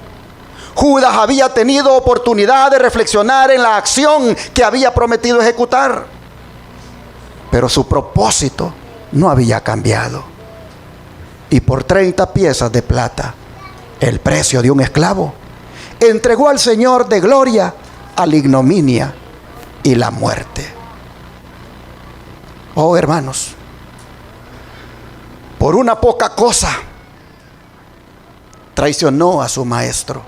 Judas había tenido oportunidad de reflexionar en la acción que había prometido ejecutar. Pero su propósito no había cambiado. Y por 30 piezas de plata, el precio de un esclavo, entregó al Señor de gloria a la ignominia y la muerte. Oh, hermanos, por una poca cosa traicionó a su maestro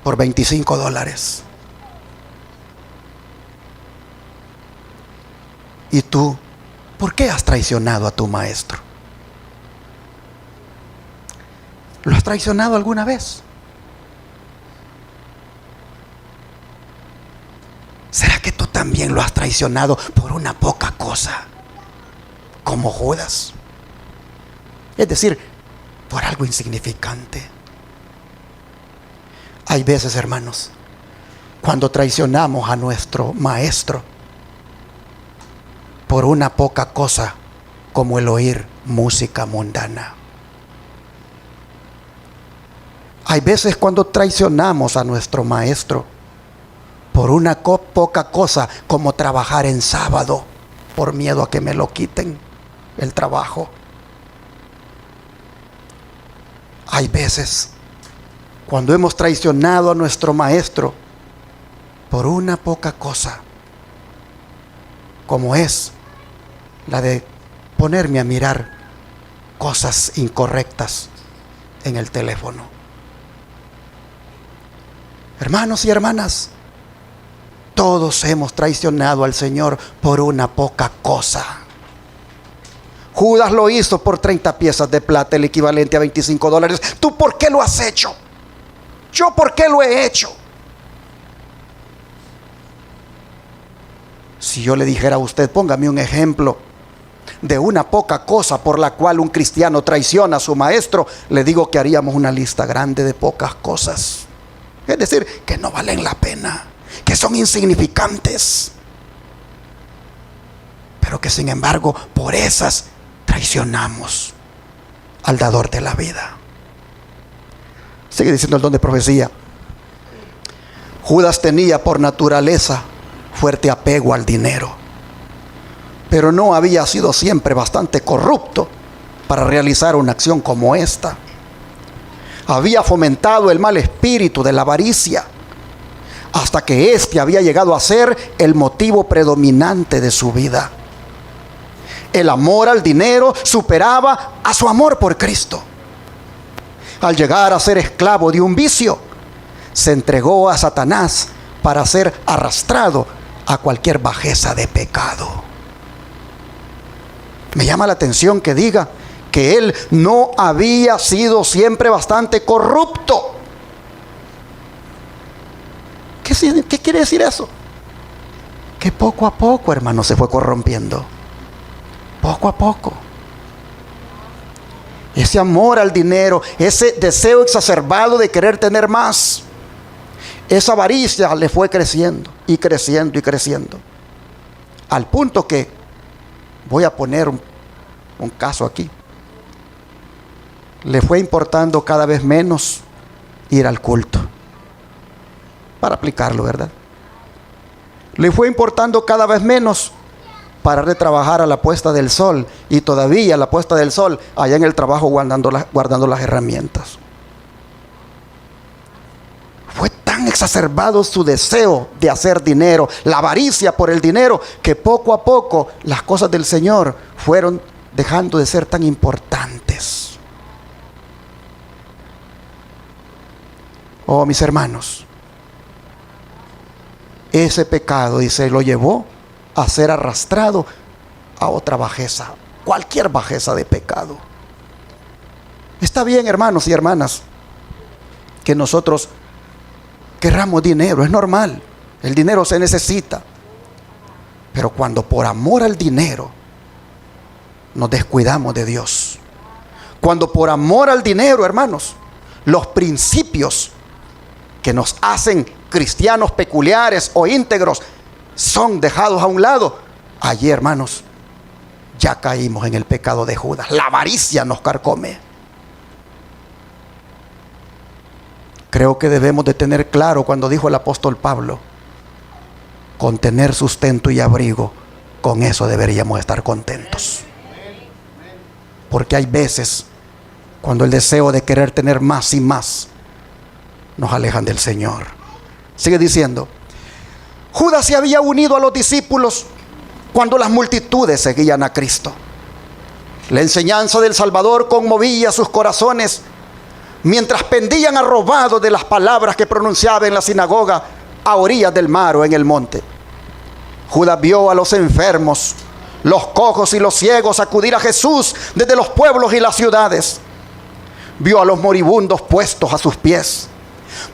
por $25. ¿Y tú, por qué has traicionado a tu maestro? ¿Lo has traicionado alguna vez? ¿Será que tú también lo has traicionado por una poca cosa, como Judas? Es decir, por algo insignificante. Hay veces, hermanos, cuando traicionamos a nuestro maestro por una poca cosa, como el oír música mundana. Hay veces cuando traicionamos a nuestro maestro por una poca cosa, como trabajar en sábado, por miedo a que me lo quiten el trabajo. Hay veces cuando hemos traicionado a nuestro maestro por una poca cosa, como es la de ponerme a mirar cosas incorrectas en el teléfono. Hermanos y hermanas, todos hemos traicionado al Señor por una poca cosa. Judas lo hizo por 30 piezas de plata, el equivalente a $25. ¿Tú por qué lo has hecho? ¿Yo por qué lo he hecho? Si yo le dijera a usted, póngame un ejemplo de una poca cosa por la cual un cristiano traiciona a su maestro, le digo que haríamos una lista grande de pocas cosas. Es decir, que no valen la pena, que son insignificantes, pero que sin embargo por esas traicionamos al dador de la vida. Sigue diciendo el don de profecía. Judas tenía por naturaleza fuerte apego al dinero, pero no había sido siempre bastante corrupto para realizar una acción como esta. Había fomentado el mal espíritu de la avaricia hasta que éste había llegado a ser el motivo predominante de su vida. El amor al dinero superaba a su amor por Cristo. Al llegar a ser esclavo de un vicio, se entregó a Satanás para ser arrastrado a cualquier bajeza de pecado. Me llama la atención que diga que él no había sido siempre bastante corrupto. ¿Qué quiere decir eso? Que poco a poco, hermano, se fue corrompiendo. Poco a poco. Ese amor al dinero, ese deseo exacerbado de querer tener más, esa avaricia le fue creciendo y creciendo y creciendo, al punto que, voy a poner un caso aquí, le fue importando cada vez menos ir al culto, para aplicarlo, ¿verdad? Le fue importando cada vez menos parar de trabajar a la puesta del sol, y todavía a la puesta del sol allá en el trabajo guardando las herramientas. Fue tan exacerbado su deseo de hacer dinero, la avaricia por el dinero, que poco a poco las cosas del Señor fueron dejando de ser tan importantes. Oh, mis hermanos, ese pecado, dice, lo llevó a ser arrastrado a otra bajeza, cualquier bajeza de pecado. Está bien, hermanos y hermanas, que nosotros querramos dinero, es normal, el dinero se necesita, pero cuando por amor al dinero nos descuidamos de Dios, cuando por amor al dinero, hermanos, los principios que nos hacen cristianos peculiares o íntegros son dejados a un lado, allí, hermanos, ya caímos en el pecado de Judas. La avaricia nos carcome. Creo que debemos de tener claro cuando dijo el apóstol Pablo, con tener sustento y abrigo, con eso deberíamos estar contentos. Porque hay veces cuando el deseo de querer tener más y más nos alejan del Señor. Sigue diciendo, Judas se había unido a los discípulos cuando las multitudes seguían a Cristo. La enseñanza del Salvador conmovía sus corazones mientras pendían arrobados de las palabras que pronunciaba en la sinagoga a orillas del mar o en el monte. Judas vio a los enfermos, los cojos y los ciegos acudir a Jesús desde los pueblos y las ciudades. Vio a los moribundos puestos a sus pies.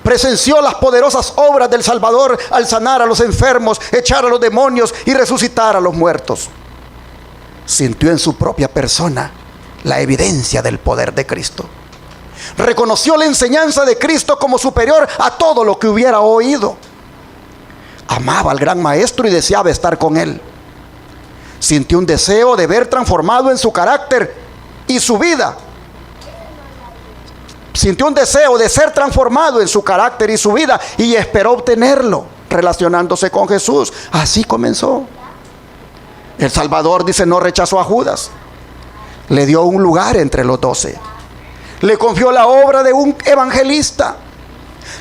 Presenció las poderosas obras del Salvador al sanar a los enfermos, echar a los demonios y resucitar a los muertos. Sintió en su propia persona la evidencia del poder de Cristo. Reconoció la enseñanza de Cristo como superior a todo lo que hubiera oído. Amaba al gran maestro y deseaba estar con él. Sintió un deseo de ver transformado en su carácter y su vida. Sintió un deseo de ser transformado en su carácter y su vida y esperó obtenerlo relacionándose con Jesús. Así comenzó. El Salvador, dice, no rechazó a Judas. Le dio un lugar entre los 12. Le confió la obra de un evangelista.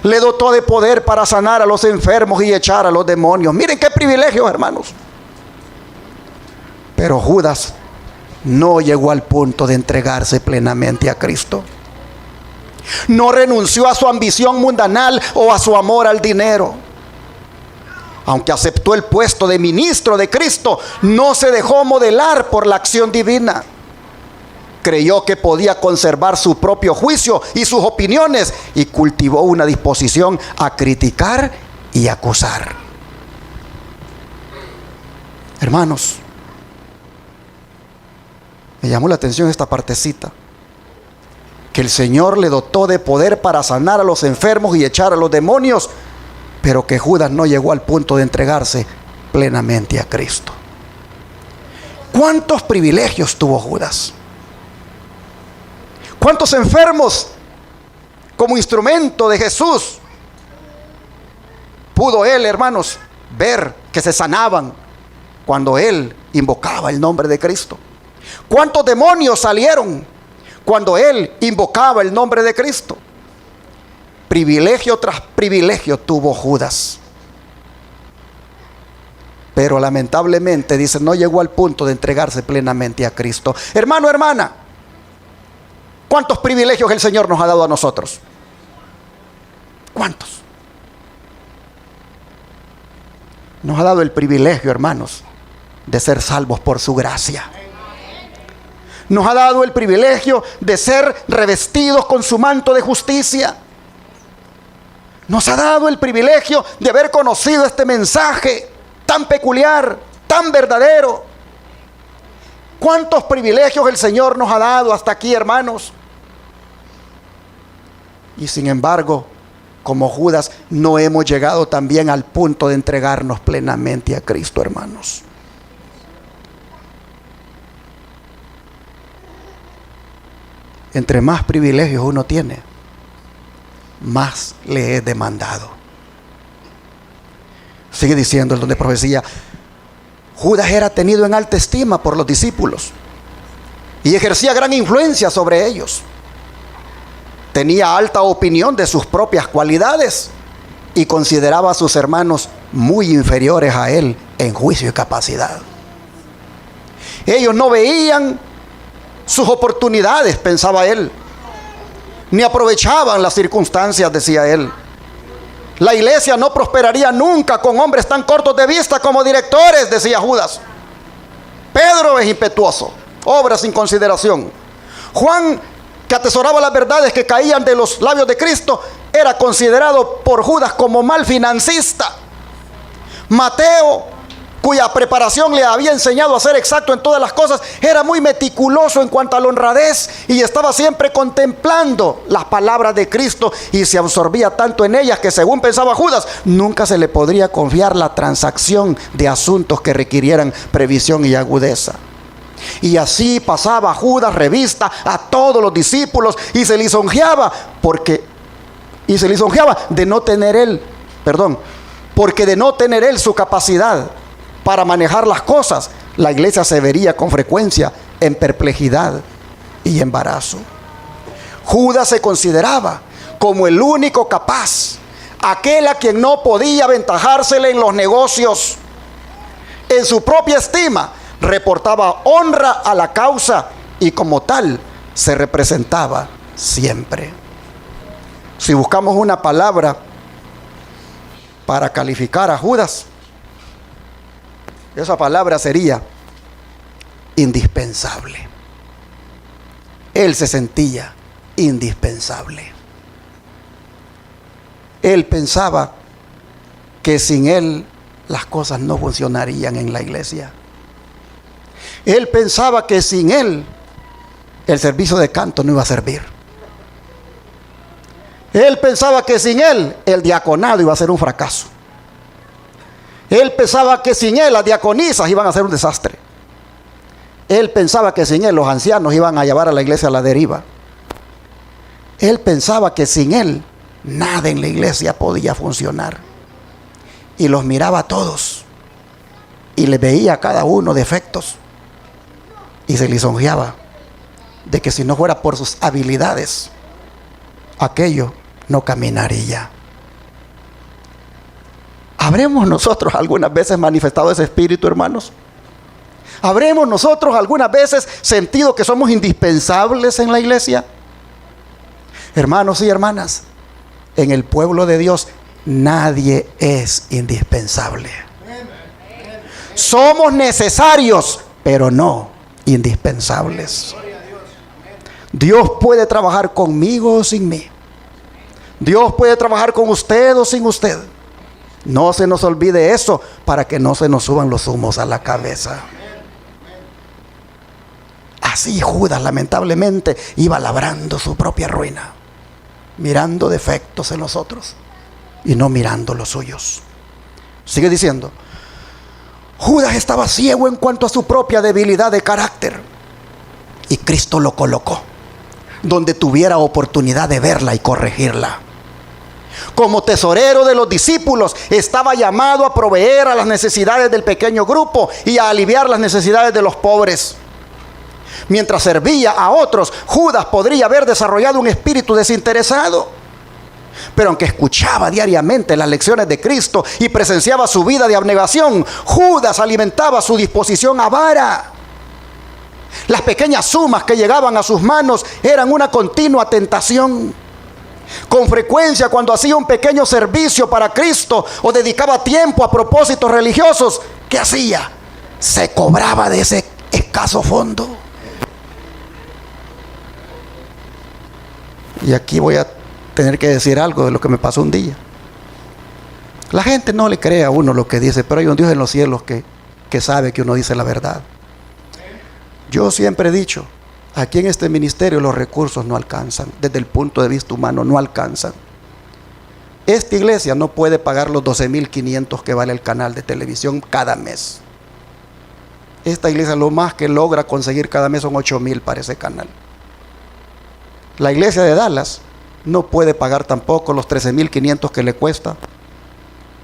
Le dotó de poder para sanar a los enfermos y echar a los demonios. Miren qué privilegio, hermanos. Pero Judas no llegó al punto de entregarse plenamente a Cristo. No renunció a su ambición mundanal o a su amor al dinero. Aunque aceptó el puesto de ministro de Cristo, no se dejó modelar por la acción divina. Creyó que podía conservar su propio juicio y sus opiniones y cultivó una disposición a criticar y acusar. Hermanos, me llamó la atención esta partecita, que el Señor le dotó de poder para sanar a los enfermos y echar a los demonios, pero que Judas no llegó al punto de entregarse plenamente a Cristo. ¿Cuántos privilegios tuvo Judas? ¿Cuántos enfermos como instrumento de Jesús pudo él, hermanos, ver que se sanaban cuando él invocaba el nombre de Cristo? ¿Cuántos demonios salieron cuando él invocaba el nombre de Cristo? Privilegio tras privilegio tuvo Judas. Pero lamentablemente, dice, no llegó al punto de entregarse plenamente a Cristo. Hermano, hermana, ¿cuántos privilegios el Señor nos ha dado a nosotros? ¿Cuántos? Nos ha dado el privilegio, hermanos, de ser salvos por su gracia. Nos ha dado el privilegio de ser revestidos con su manto de justicia. Nos ha dado el privilegio de haber conocido este mensaje tan peculiar, tan verdadero. ¿Cuántos privilegios el Señor nos ha dado hasta aquí, hermanos? Y sin embargo, como Judas, no hemos llegado también al punto de entregarnos plenamente a Cristo, hermanos. Entre más privilegios uno tiene, más le es demandado. Sigue diciendo el don de profecía: Judas era tenido en alta estima por los discípulos y ejercía gran influencia sobre ellos. Tenía alta opinión de sus propias cualidades y consideraba a sus hermanos muy inferiores a él en juicio y capacidad. Ellos no veían sus oportunidades, pensaba él, ni aprovechaban las circunstancias, decía él. La iglesia no prosperaría nunca con hombres tan cortos de vista como directores, decía Judas. Pedro es impetuoso, obra sin consideración. Juan, que atesoraba las verdades que caían de los labios de Cristo, era considerado por Judas como mal financista. Mateo, cuya preparación le había enseñado a ser exacto en todas las cosas, era muy meticuloso en cuanto a la honradez y estaba siempre contemplando las palabras de Cristo y se absorbía tanto en ellas que, según pensaba Judas, nunca se le podría confiar la transacción de asuntos que requirieran previsión y agudeza. Y así pasaba Judas revista a todos los discípulos y se lisonjeaba de no tener él, porque de no tener él su capacidad para manejar las cosas, la iglesia se vería con frecuencia en perplejidad y embarazo. Judas se consideraba como el único capaz, aquel a quien no podía aventajársele en los negocios. en su propia estima, reportaba honra a la causa y como tal se representaba siempre. Si buscamos una palabra para calificar a Judas, esa palabra sería indispensable. Él se sentía indispensable. Él pensaba que sin él las cosas no funcionarían en la iglesia. Él pensaba que sin él el servicio de canto no iba a servir. Él pensaba que sin él el diaconado iba a ser un fracaso. Él pensaba que sin él las diaconisas iban a ser un desastre. Él pensaba que sin él los ancianos iban a llevar a la iglesia a la deriva. Él pensaba que sin él nada en la iglesia podía funcionar. Y los miraba a todos y les veía a cada uno defectos y se lisonjeaba de que si no fuera por sus habilidades, aquello no caminaría. ¿Habremos nosotros algunas veces manifestado ese espíritu, hermanos? ¿Habremos nosotros algunas veces sentido que somos indispensables en la iglesia? Hermanos y hermanas, en el pueblo de Dios nadie es indispensable. Somos necesarios, pero no indispensables. Dios puede trabajar conmigo o sin mí. Dios puede trabajar con usted o sin usted. No se nos olvide eso para que no se nos suban los humos a la cabeza. Así Judas lamentablemente iba labrando su propia ruina, mirando defectos en los otros y no mirando los suyos. Sigue diciendo, Judas estaba ciego en cuanto a su propia debilidad de carácter y Cristo lo colocó donde tuviera oportunidad de verla y corregirla. Como tesorero de los discípulos, estaba llamado a proveer a las necesidades del pequeño grupo y a aliviar las necesidades de los pobres. Mientras servía a otros, Judas podría haber desarrollado un espíritu desinteresado. Pero aunque escuchaba diariamente las lecciones de Cristo y presenciaba su vida de abnegación, Judas alimentaba su disposición avara. Las pequeñas sumas que llegaban a sus manos eran una continua tentación. Con frecuencia, cuando hacía un pequeño servicio para Cristo o dedicaba tiempo a propósitos religiosos, ¿qué hacía? Se cobraba de ese escaso fondo. Y aquí voy a tener que decir algo de lo que me pasó un día. La gente no le cree a uno lo que dice, pero hay un Dios en los cielos que sabe que uno dice la verdad. Yo siempre he dicho, aquí en este ministerio los recursos no alcanzan, desde el punto de vista humano no alcanzan. Esta iglesia no puede pagar los 12,500 que vale el canal de televisión cada mes. Esta iglesia lo más que logra conseguir cada mes son 8,000 para ese canal. La iglesia de Dallas no puede pagar tampoco los 13,500 que le cuesta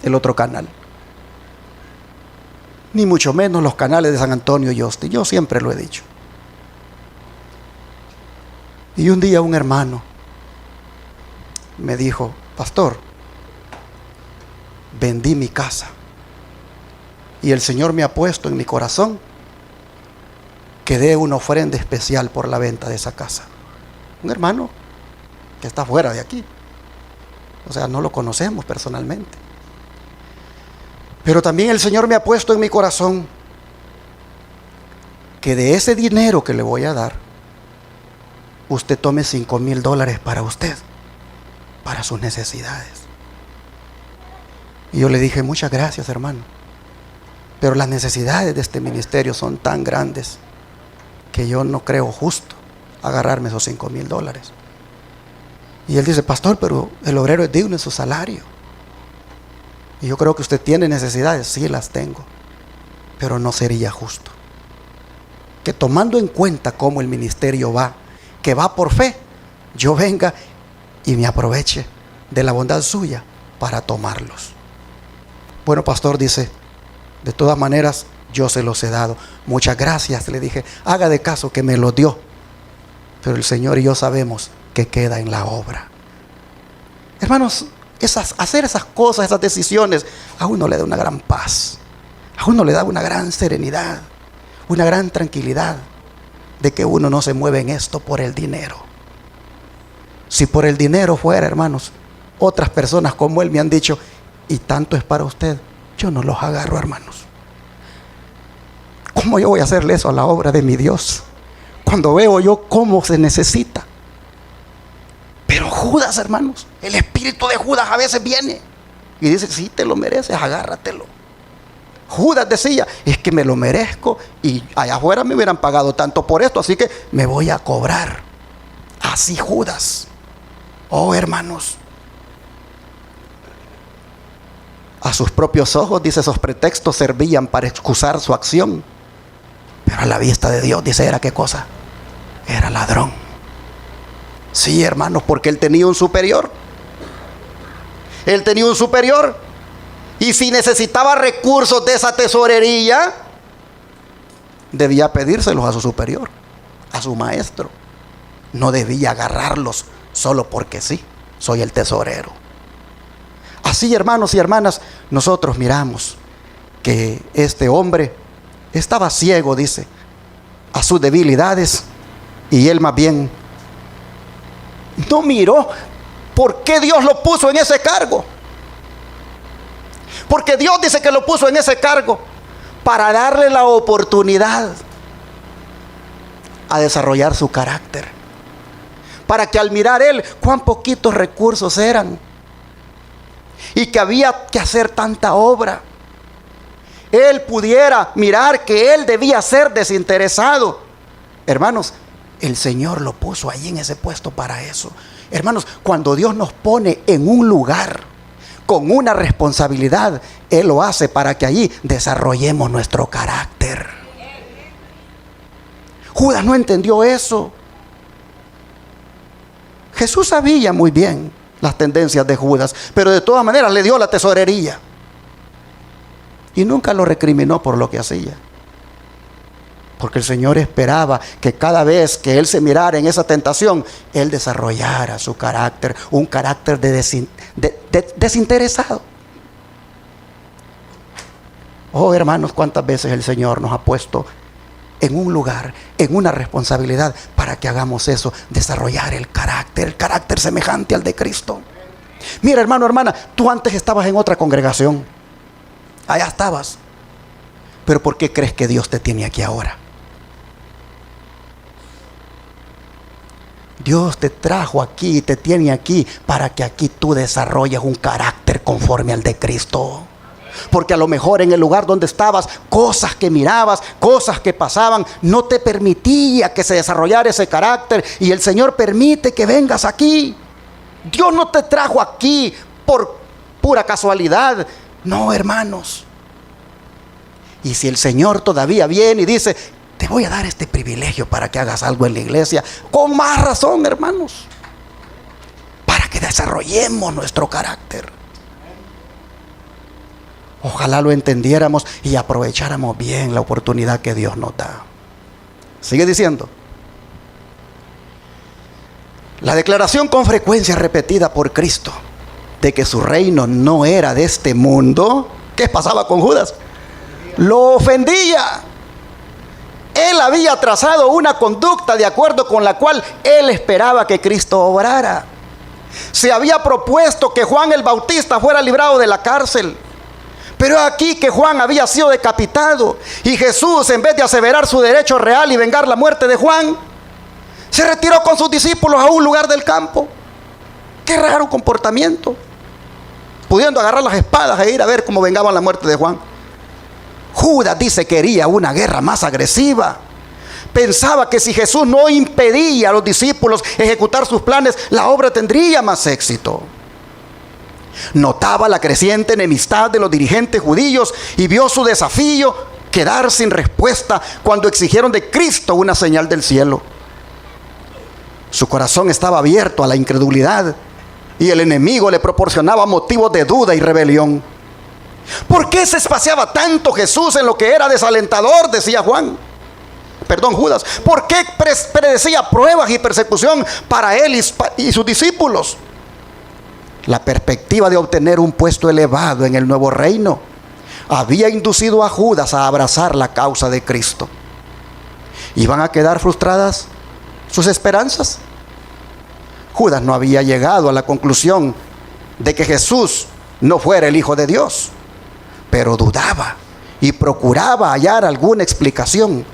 el otro canal. Ni mucho menos los canales de San Antonio y Austin. Yo siempre lo he dicho. Y un día un hermano me dijo, pastor, vendí mi casa y el Señor me ha puesto en mi corazón que dé una ofrenda especial por la venta de esa casa. Un hermano que está fuera de aquí, o sea, no lo conocemos personalmente, pero también el Señor me ha puesto en mi corazón que de ese dinero que le voy a dar, usted tome $5,000 para usted, para sus necesidades. Y yo le dije, muchas gracias, hermano, pero las necesidades de este ministerio son tan grandes que yo no creo justo agarrarme esos $5,000. Y él dice, pastor, pero el obrero es digno de su salario. Y yo creo que usted tiene necesidades, sí las tengo, pero no sería justo que tomando en cuenta cómo el ministerio va, que va por fe, yo venga y me aproveche de la bondad suya para tomarlos. Bueno, pastor, dice, de todas maneras yo se los he dado. Muchas gracias, le dije, haga de caso que me los dio, pero el Señor y yo sabemos que queda en la obra. Hermanos, hacer esas cosas, esas decisiones, a uno le da una gran paz, a uno le da una gran serenidad, una gran tranquilidad de que uno no se mueve en esto por el dinero. Si por el dinero fuera, hermanos, otras personas como él me han dicho, y tanto es para usted, yo no los agarro, hermanos. ¿Cómo yo voy a hacerle eso a la obra de mi Dios? Cuando veo yo cómo se necesita. Pero Judas, hermanos, el espíritu de Judas a veces viene y dice, si te lo mereces, agárratelo. Judas decía, es que me lo merezco y allá afuera me hubieran pagado tanto por esto, así que me voy a cobrar. Así Judas. Oh, hermanos, a sus propios ojos, dice, esos pretextos servían para excusar su acción, pero a la vista de Dios, dice, ¿era qué cosa? Era ladrón. Sí, hermanos, porque él tenía un superior. Él tenía un superior. Y si necesitaba recursos de esa tesorería, debía pedírselos a su superior, a su maestro. No debía agarrarlos solo porque sí, soy el tesorero. Así, hermanos y hermanas, nosotros miramos que este hombre estaba ciego, dice, a sus debilidades, y él más bien no miró por qué Dios lo puso en ese cargo. Porque Dios dice que lo puso en ese cargo para darle la oportunidad a desarrollar su carácter. Para que al mirar él cuán poquitos recursos eran y que había que hacer tanta obra, él pudiera mirar que él debía ser desinteresado. Hermanos, el Señor lo puso allí en ese puesto para eso. Hermanos, cuando Dios nos pone en un lugar con una responsabilidad, Él lo hace para que allí desarrollemos nuestro carácter. Judas no entendió eso. Jesús sabía muy bien las tendencias de Judas, pero de todas maneras le dio la tesorería y nunca lo recriminó por lo que hacía, porque el Señor esperaba que cada vez que él se mirara en esa tentación, él desarrollara su carácter, un carácter desinteresado. Oh, hermanos, cuántas veces el Señor nos ha puesto en un lugar, en una responsabilidad para que hagamos eso, desarrollar el carácter semejante al de Cristo. Mira, hermano, hermana, tú antes estabas en otra congregación, allá estabas, pero ¿por qué crees que Dios te tiene aquí ahora? Dios te trajo aquí y te tiene aquí para que aquí tú desarrolles un carácter conforme al de Cristo. Porque a lo mejor en el lugar donde estabas, cosas que mirabas, cosas que pasaban, no te permitía que se desarrollara ese carácter, y el Señor permite que vengas aquí. Dios no te trajo aquí por pura casualidad, no, hermanos. Y si el Señor todavía viene y dice, te voy a dar este privilegio para que hagas algo en la iglesia, con más razón, hermanos, para que desarrollemos nuestro carácter. Ojalá lo entendiéramos y aprovecháramos bien la oportunidad que Dios nos da. Sigue diciendo. La declaración con frecuencia repetida por Cristo de que su reino no era de este mundo, ¿qué pasaba con Judas? Lo ofendía. Él había trazado una conducta de acuerdo con la cual él esperaba que Cristo obrara. Se había propuesto que Juan el Bautista fuera librado de la cárcel, pero aquí que Juan había sido decapitado, y Jesús, en vez de aseverar su derecho real y vengar la muerte de Juan, se retiró con sus discípulos a un lugar del campo. Qué raro comportamiento, pudiendo agarrar las espadas e ir a ver cómo vengaban la muerte de Juan. Judas dice que quería una guerra más agresiva. Pensaba que si Jesús no impedía a los discípulos ejecutar sus planes, la obra tendría más éxito. Notaba la creciente enemistad de los dirigentes judíos y vio su desafío quedar sin respuesta cuando exigieron de Cristo una señal del cielo. Su corazón estaba abierto a la incredulidad y el enemigo le proporcionaba motivos de duda y rebelión. ¿Por qué se espaciaba tanto Jesús en lo que era desalentador? Decía Judas. ¿Por qué predecía pruebas y persecución para él y sus discípulos? La perspectiva de obtener un puesto elevado en el nuevo reino había inducido a Judas a abrazar la causa de Cristo. ¿Iban a quedar frustradas sus esperanzas? Judas no había llegado a la conclusión de que Jesús no fuera el Hijo de Dios, pero dudaba y procuraba hallar alguna explicación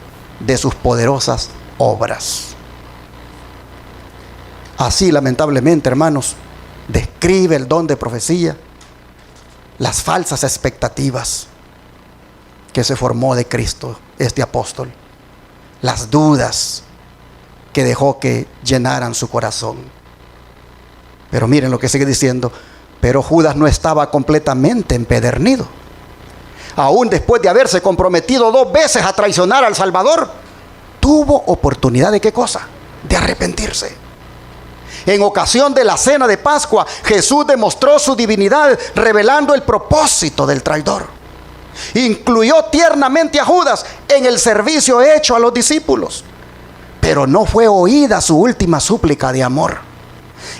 de sus poderosas obras. Así, lamentablemente, hermanos, describe el don de profecía las falsas expectativas que se formó de Cristo este apóstol, las dudas que dejó que llenaran su corazón. Pero miren lo que sigue diciendo: pero Judas no estaba completamente empedernido. Aún después de haberse comprometido 2 veces a traicionar al Salvador, tuvo oportunidad de ¿qué cosa? De arrepentirse. En ocasión de la cena de Pascua, Jesús demostró su divinidad revelando el propósito del traidor. Incluyó tiernamente a Judas en el servicio hecho a los discípulos, pero no fue oída su última súplica de amor.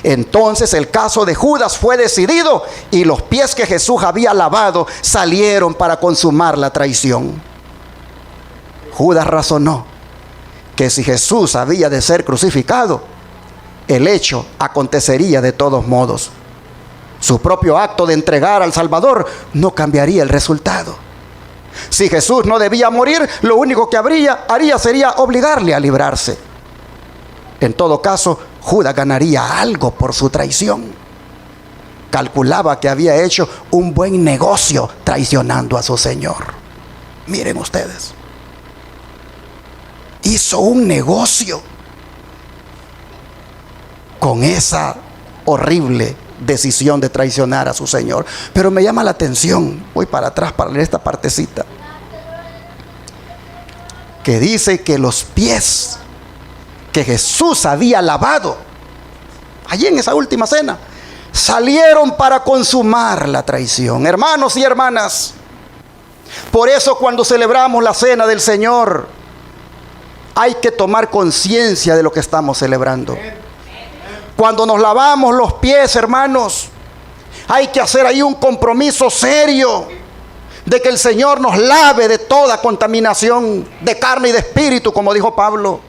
Entonces el caso de Judas fue decidido y los pies que Jesús había lavado salieron para consumar la traición. Judas razonó que si Jesús había de ser crucificado, el hecho acontecería de todos modos. Su propio acto de entregar al Salvador no cambiaría el resultado. Si Jesús no debía morir, lo único que haría sería obligarle a librarse. En todo caso, Judas ganaría algo por su traición. Calculaba que había hecho un buen negocio traicionando a su Señor. Miren ustedes, hizo un negocio con esa horrible decisión de traicionar a su Señor. Pero me llama la atención, voy para atrás para leer esta partecita, que dice que los pies que Jesús había lavado allí en esa última cena salieron para consumar la traición. Hermanos y hermanas, por eso cuando celebramos la cena del Señor, hay que tomar conciencia de lo que estamos celebrando. Cuando nos lavamos los pies, hermanos, hay que hacer ahí un compromiso serio de que el Señor nos lave de toda contaminación de carne y de espíritu, como dijo Pablo.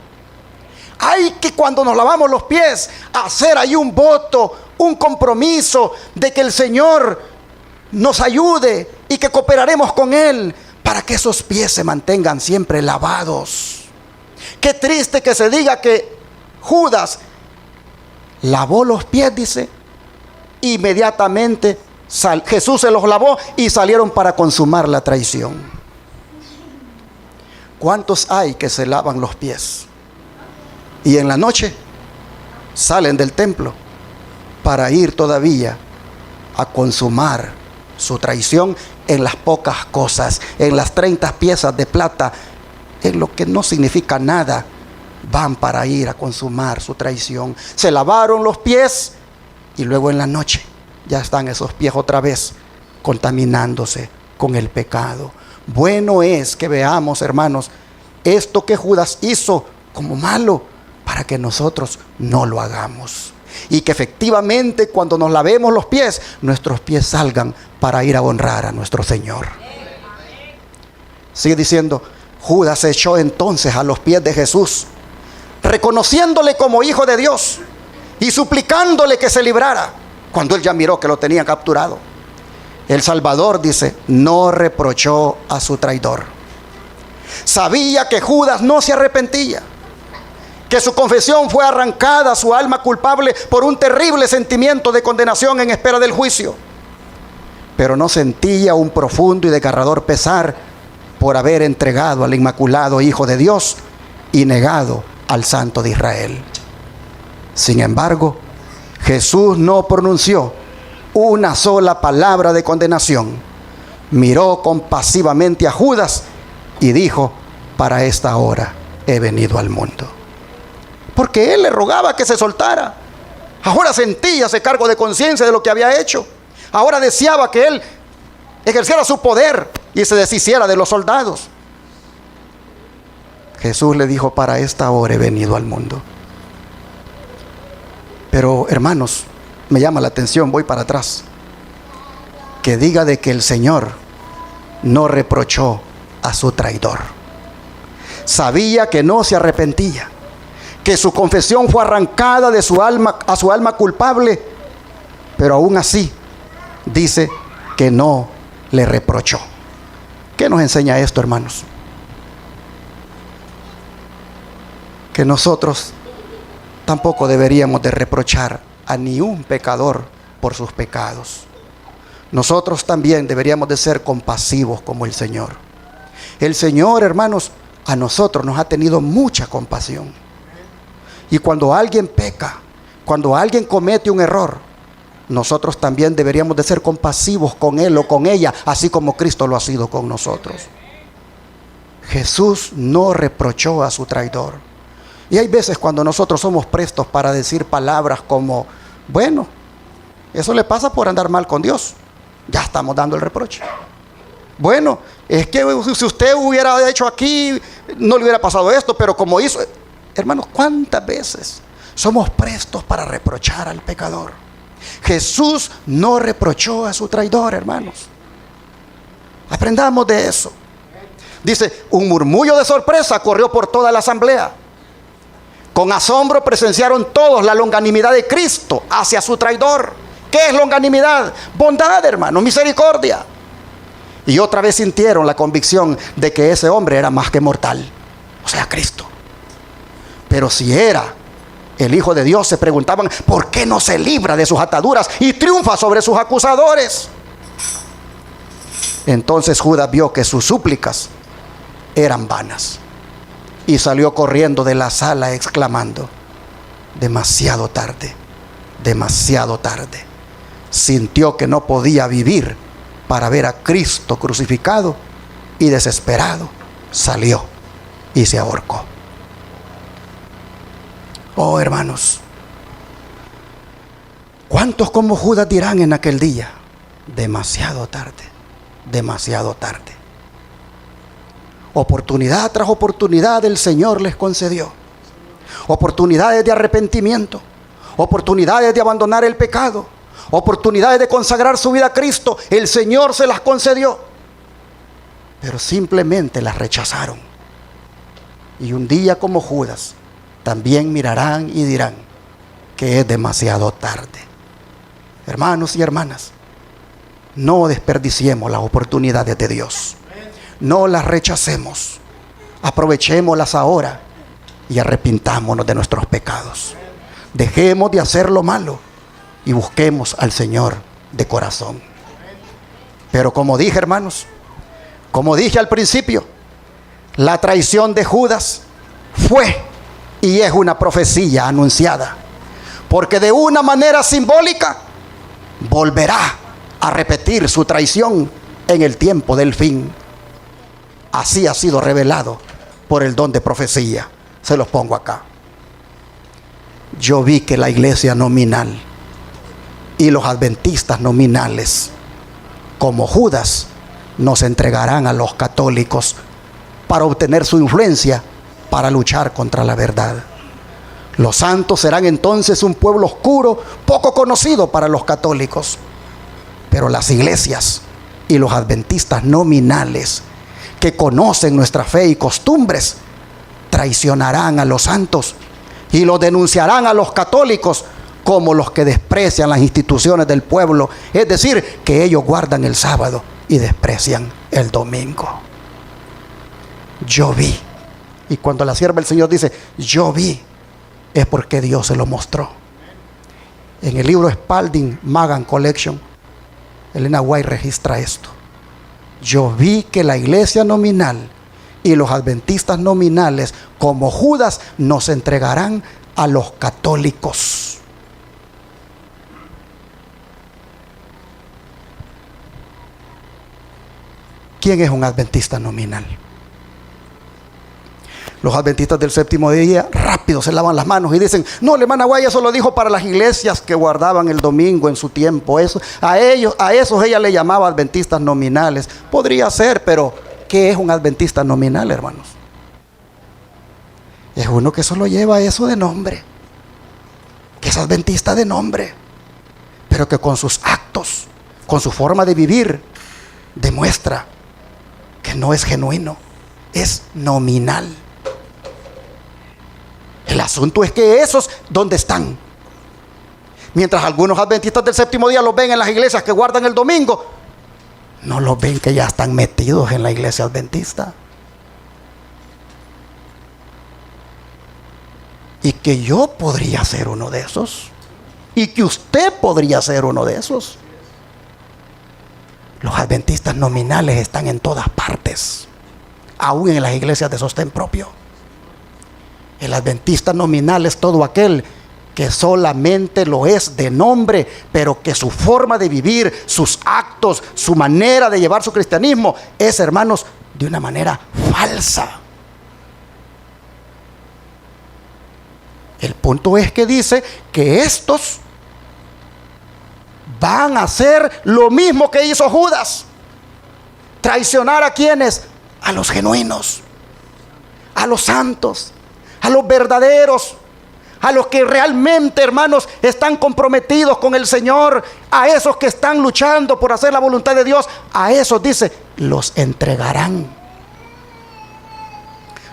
Hay que, cuando nos lavamos los pies, hacer ahí un voto, un compromiso de que el Señor nos ayude y que cooperaremos con Él para que esos pies se mantengan siempre lavados. Qué triste que se diga que Judas lavó los pies, dice, inmediatamente Jesús se los lavó y salieron para consumar la traición. ¿Cuántos hay que se lavan los pies y en la noche salen del templo para ir todavía a consumar su traición en las pocas cosas, en las 30 piezas de plata, en lo que no significa nada? Van para ir a consumar su traición. Se lavaron los pies y luego en la noche ya están esos pies otra vez contaminándose con el pecado. Bueno es que veamos, hermanos, esto que Judas hizo como malo para que nosotros no lo hagamos. Y que efectivamente cuando nos lavemos los pies, nuestros pies salgan para ir a honrar a nuestro Señor. Sigue diciendo: Judas se echó entonces a los pies de Jesús, reconociéndole como Hijo de Dios y suplicándole que se librara, cuando él ya miró que lo tenían capturado. El Salvador, dice, no reprochó a su traidor. Sabía que Judas no se arrepentía, que su confesión fue arrancada a su alma culpable por un terrible sentimiento de condenación en espera del juicio, pero no sentía un profundo y desgarrador pesar por haber entregado al inmaculado Hijo de Dios y negado al Santo de Israel. Sin embargo, Jesús no pronunció una sola palabra de condenación. Miró compasivamente a Judas y dijo: para esta hora he venido al mundo. Porque él le rogaba que se soltara. Ahora sentía ese cargo de conciencia de lo que había hecho. Ahora deseaba que él ejerciera su poder y se deshiciera de los soldados. Jesús le dijo: para esta hora he venido al mundo. Pero hermanos, me llama la atención, voy para atrás, que diga de que el Señor no reprochó a su traidor. Sabía que no se arrepentía, que su confesión fue arrancada de su alma a su alma culpable, pero aún así dice que no le reprochó. ¿Qué nos enseña esto, hermanos? Que nosotros tampoco deberíamos de reprochar a ni un pecador por sus pecados. Nosotros también deberíamos de ser compasivos como el Señor. El Señor, hermanos, a nosotros nos ha tenido mucha compasión. Y cuando alguien peca, cuando alguien comete un error, nosotros también deberíamos de ser compasivos con él o con ella, así como Cristo lo ha sido con nosotros. Jesús no reprochó a su traidor. Y hay veces cuando nosotros somos prestos para decir palabras como, bueno, eso le pasa por andar mal con Dios. Ya estamos dando el reproche. Bueno, es que si usted hubiera hecho aquí, no le hubiera pasado esto, pero como hizo... Hermanos, ¿cuántas veces somos prestos para reprochar al pecador? Jesús no reprochó a su traidor, hermanos. Aprendamos de eso. Dice, un murmullo de sorpresa corrió por toda la asamblea. Con asombro presenciaron todos la longanimidad de Cristo hacia su traidor. ¿Qué es longanimidad? Bondad, hermano, misericordia. Y otra vez sintieron la convicción de que ese hombre era más que mortal, o sea, Cristo. Pero si era el Hijo de Dios, se preguntaban, ¿por qué no se libra de sus ataduras y triunfa sobre sus acusadores? Entonces Judas vio que sus súplicas eran vanas y salió corriendo de la sala exclamando, demasiado tarde, demasiado tarde. Sintió que no podía vivir para ver a Cristo crucificado y desesperado salió y se ahorcó. Oh, hermanos, ¿cuántos como Judas dirán en aquel día? Demasiado tarde, demasiado tarde. Oportunidad tras oportunidad el Señor les concedió. Oportunidades de arrepentimiento, oportunidades de abandonar el pecado, oportunidades de consagrar su vida a Cristo. El Señor se las concedió, pero simplemente las rechazaron. Y un día como Judas también mirarán y dirán que es demasiado tarde. Hermanos y hermanas, no desperdiciemos las oportunidades de Dios. No las rechacemos. Aprovechémoslas ahora y arrepintámonos de nuestros pecados. Dejemos de hacer lo malo y busquemos al Señor de corazón. Pero como dije, hermanos, como dije al principio, la traición de Judas fue y es una profecía anunciada, porque de una manera simbólica volverá a repetir su traición en el tiempo del fin. Así ha sido revelado por el don de profecía. Se los pongo acá. Yo vi que la iglesia nominal y los adventistas nominales, como Judas, nos entregarán a los católicos para obtener su influencia, para luchar contra la verdad. Los santos serán entonces un pueblo oscuro, poco conocido para los católicos. Pero las iglesias y los adventistas nominales, que conocen nuestra fe y costumbres, traicionarán a los santos y los denunciarán a los católicos como los que desprecian las instituciones del pueblo. Es decir, que ellos guardan el sábado y desprecian el domingo. Yo vi. Y cuando la sierva del Señor dice, yo vi, es porque Dios se lo mostró. En el libro Spalding Magan Collection, Elena White registra esto. Yo vi que la iglesia nominal y los adventistas nominales, como Judas, nos entregarán a los católicos. ¿Quién es un adventista nominal? Los adventistas del séptimo día rápido se lavan las manos y dicen, no, la hermana Guay eso lo dijo para las iglesias que guardaban el domingo en su tiempo. Eso, a esos ella le llamaba adventistas nominales. Podría ser, pero ¿qué es un adventista nominal, hermanos? Es uno que solo lleva eso de nombre, que es adventista de nombre, pero que con sus actos, con su forma de vivir, demuestra no es genuino, es nominal. El asunto es que esos, ¿dónde están? Mientras algunos adventistas del séptimo día los ven en las iglesias que guardan el domingo, no los ven que ya están metidos en la iglesia adventista. Y que yo podría ser uno de esos. Y que usted podría ser uno de esos. Los adventistas nominales están en todas partes, aún en las iglesias de sostén propio. El adventista nominal es todo aquel que solamente lo es de nombre, pero que su forma de vivir, sus actos, su manera de llevar su cristianismo es, hermanos, de una manera falsa. El punto es que dice que estos van a hacer lo mismo que hizo Judas. Traicionar a quienes, a los genuinos, a los santos, a los verdaderos, a los que realmente, hermanos, están comprometidos con el Señor, a esos que están luchando por hacer la voluntad de Dios. A esos, dice, los entregarán.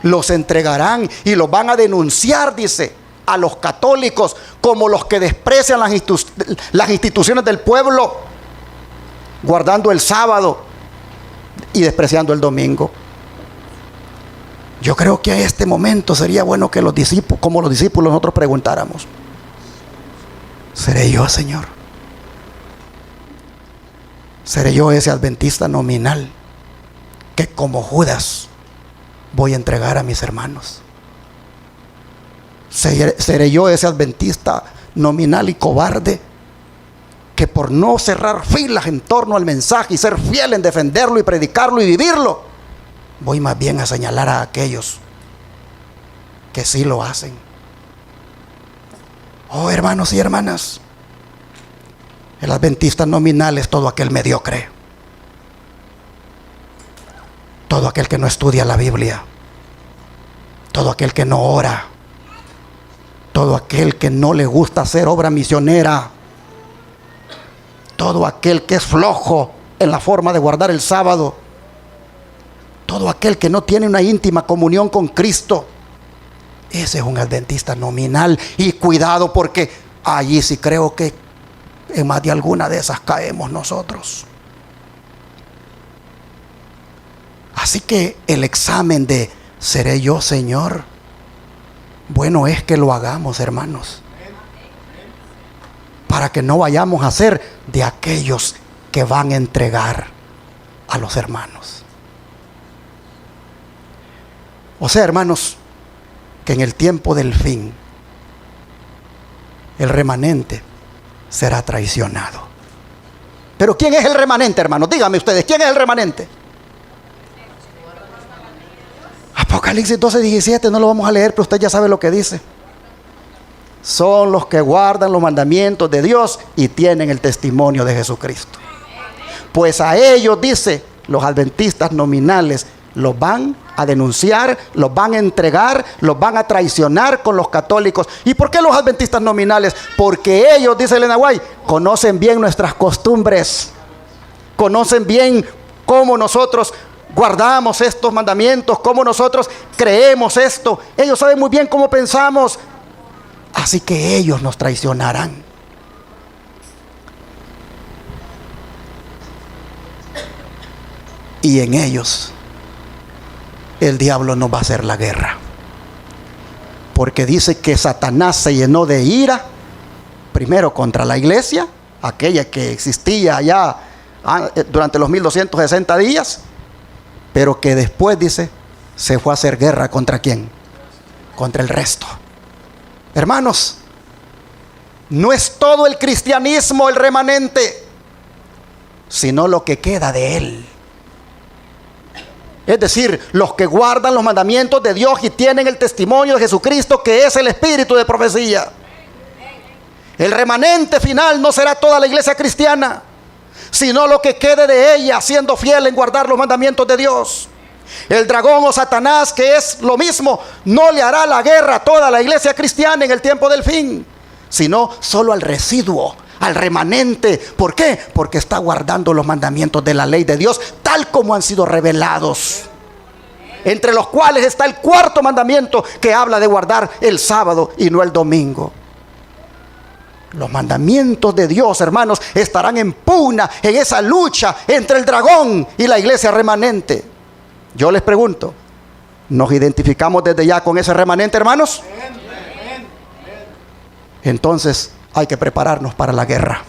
Los entregarán y los van a denunciar, dice, a los católicos como los que desprecian las instituciones del pueblo, guardando el sábado y despreciando el domingo. Yo creo que a este momento sería bueno que los discípulos, como los discípulos, nosotros preguntáramos: ¿seré yo, Señor? ¿Seré yo ese adventista nominal que, como Judas, voy a entregar a mis hermanos? ¿Seré yo ese adventista nominal y cobarde que, por no cerrar filas en torno al mensaje y ser fiel en defenderlo y predicarlo y vivirlo, voy más bien a señalar a aquellos que sí lo hacen? Oh, hermanos y hermanas, el adventista nominal es todo aquel mediocre, todo aquel que no estudia la Biblia, todo aquel que no ora, todo aquel que no le gusta hacer obra misionera, todo aquel que es flojo en la forma de guardar el sábado, todo aquel que no tiene una íntima comunión con Cristo. Ese es un adventista nominal. Y cuidado, porque allí sí creo que en más de alguna de esas caemos nosotros. Así que el examen de ¿seré yo, Señor? Bueno es que lo hagamos, hermanos, para que no vayamos a ser de aquellos que van a entregar a los hermanos. O sea, hermanos, que en el tiempo del fin el remanente será traicionado. Pero ¿quién es el remanente, hermanos? Díganme ustedes, ¿quién es el remanente? Apocalipsis 12:17, no lo vamos a leer, pero usted ya sabe lo que dice. Son los que guardan los mandamientos de Dios y tienen el testimonio de Jesucristo. Pues a ellos, dice, los adventistas nominales los van a denunciar, los van a entregar, los van a traicionar con los católicos. ¿Y por qué los adventistas nominales? Porque ellos, dice Elena White, conocen bien nuestras costumbres, conocen bien cómo nosotros guardamos estos mandamientos, cómo nosotros creemos esto. Ellos saben muy bien cómo pensamos. Así que ellos nos traicionarán. Y en ellos el diablo nos va a hacer la guerra. Porque dice que Satanás se llenó de ira, primero contra la iglesia, aquella que existía allá durante los 1260 días, pero que después, dice, se fue a hacer guerra ¿contra quién? Contra el resto. Hermanos, no es todo el cristianismo el remanente, sino lo que queda de él. Es decir, los que guardan los mandamientos de Dios y tienen el testimonio de Jesucristo, que es el espíritu de profecía. El remanente final no será toda la iglesia cristiana, sino lo que quede de ella, siendo fiel en guardar los mandamientos de Dios. El dragón o Satanás, que es lo mismo, no le hará la guerra a toda la iglesia cristiana en el tiempo del fin, sino solo al residuo, al remanente. ¿Por qué? Porque está guardando los mandamientos de la ley de Dios tal como han sido revelados, entre los cuales está el cuarto mandamiento, que habla de guardar el sábado y no el domingo. Los mandamientos de Dios, hermanos, estarán en pugna en esa lucha entre el dragón y la iglesia remanente. Yo les pregunto, ¿nos identificamos desde ya con ese remanente, hermanos? Entonces hay que prepararnos para la guerra.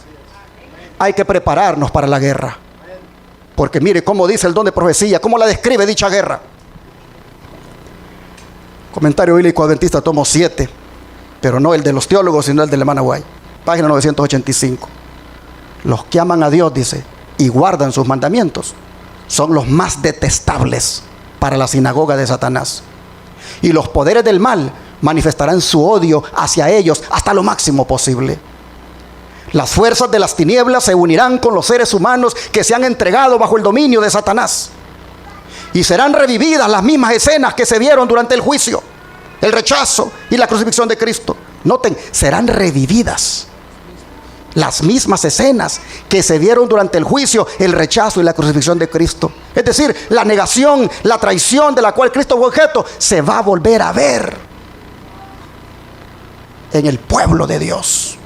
Hay que prepararnos para la guerra. Porque mire cómo dice el don de profecía, cómo la describe dicha guerra. Comentario bíblico adventista, tomo 7, pero no el de los teólogos, sino el de Emmanuel, página 985. Los que aman a Dios, dice, y guardan sus mandamientos, son los más detestables para la sinagoga de Satanás. Y los poderes del mal manifestarán su odio hacia ellos hasta lo máximo posible. Las fuerzas de las tinieblas se unirán con los seres humanos que se han entregado bajo el dominio de Satanás. Y serán revividas las mismas escenas que se vieron durante el juicio, el rechazo y la crucifixión de Cristo. Noten, serán revividas las mismas escenas que se vieron durante el juicio, el rechazo y la crucifixión de Cristo. Es decir, la negación, la traición de la cual Cristo fue objeto, se va a volver a ver en el pueblo de Dios.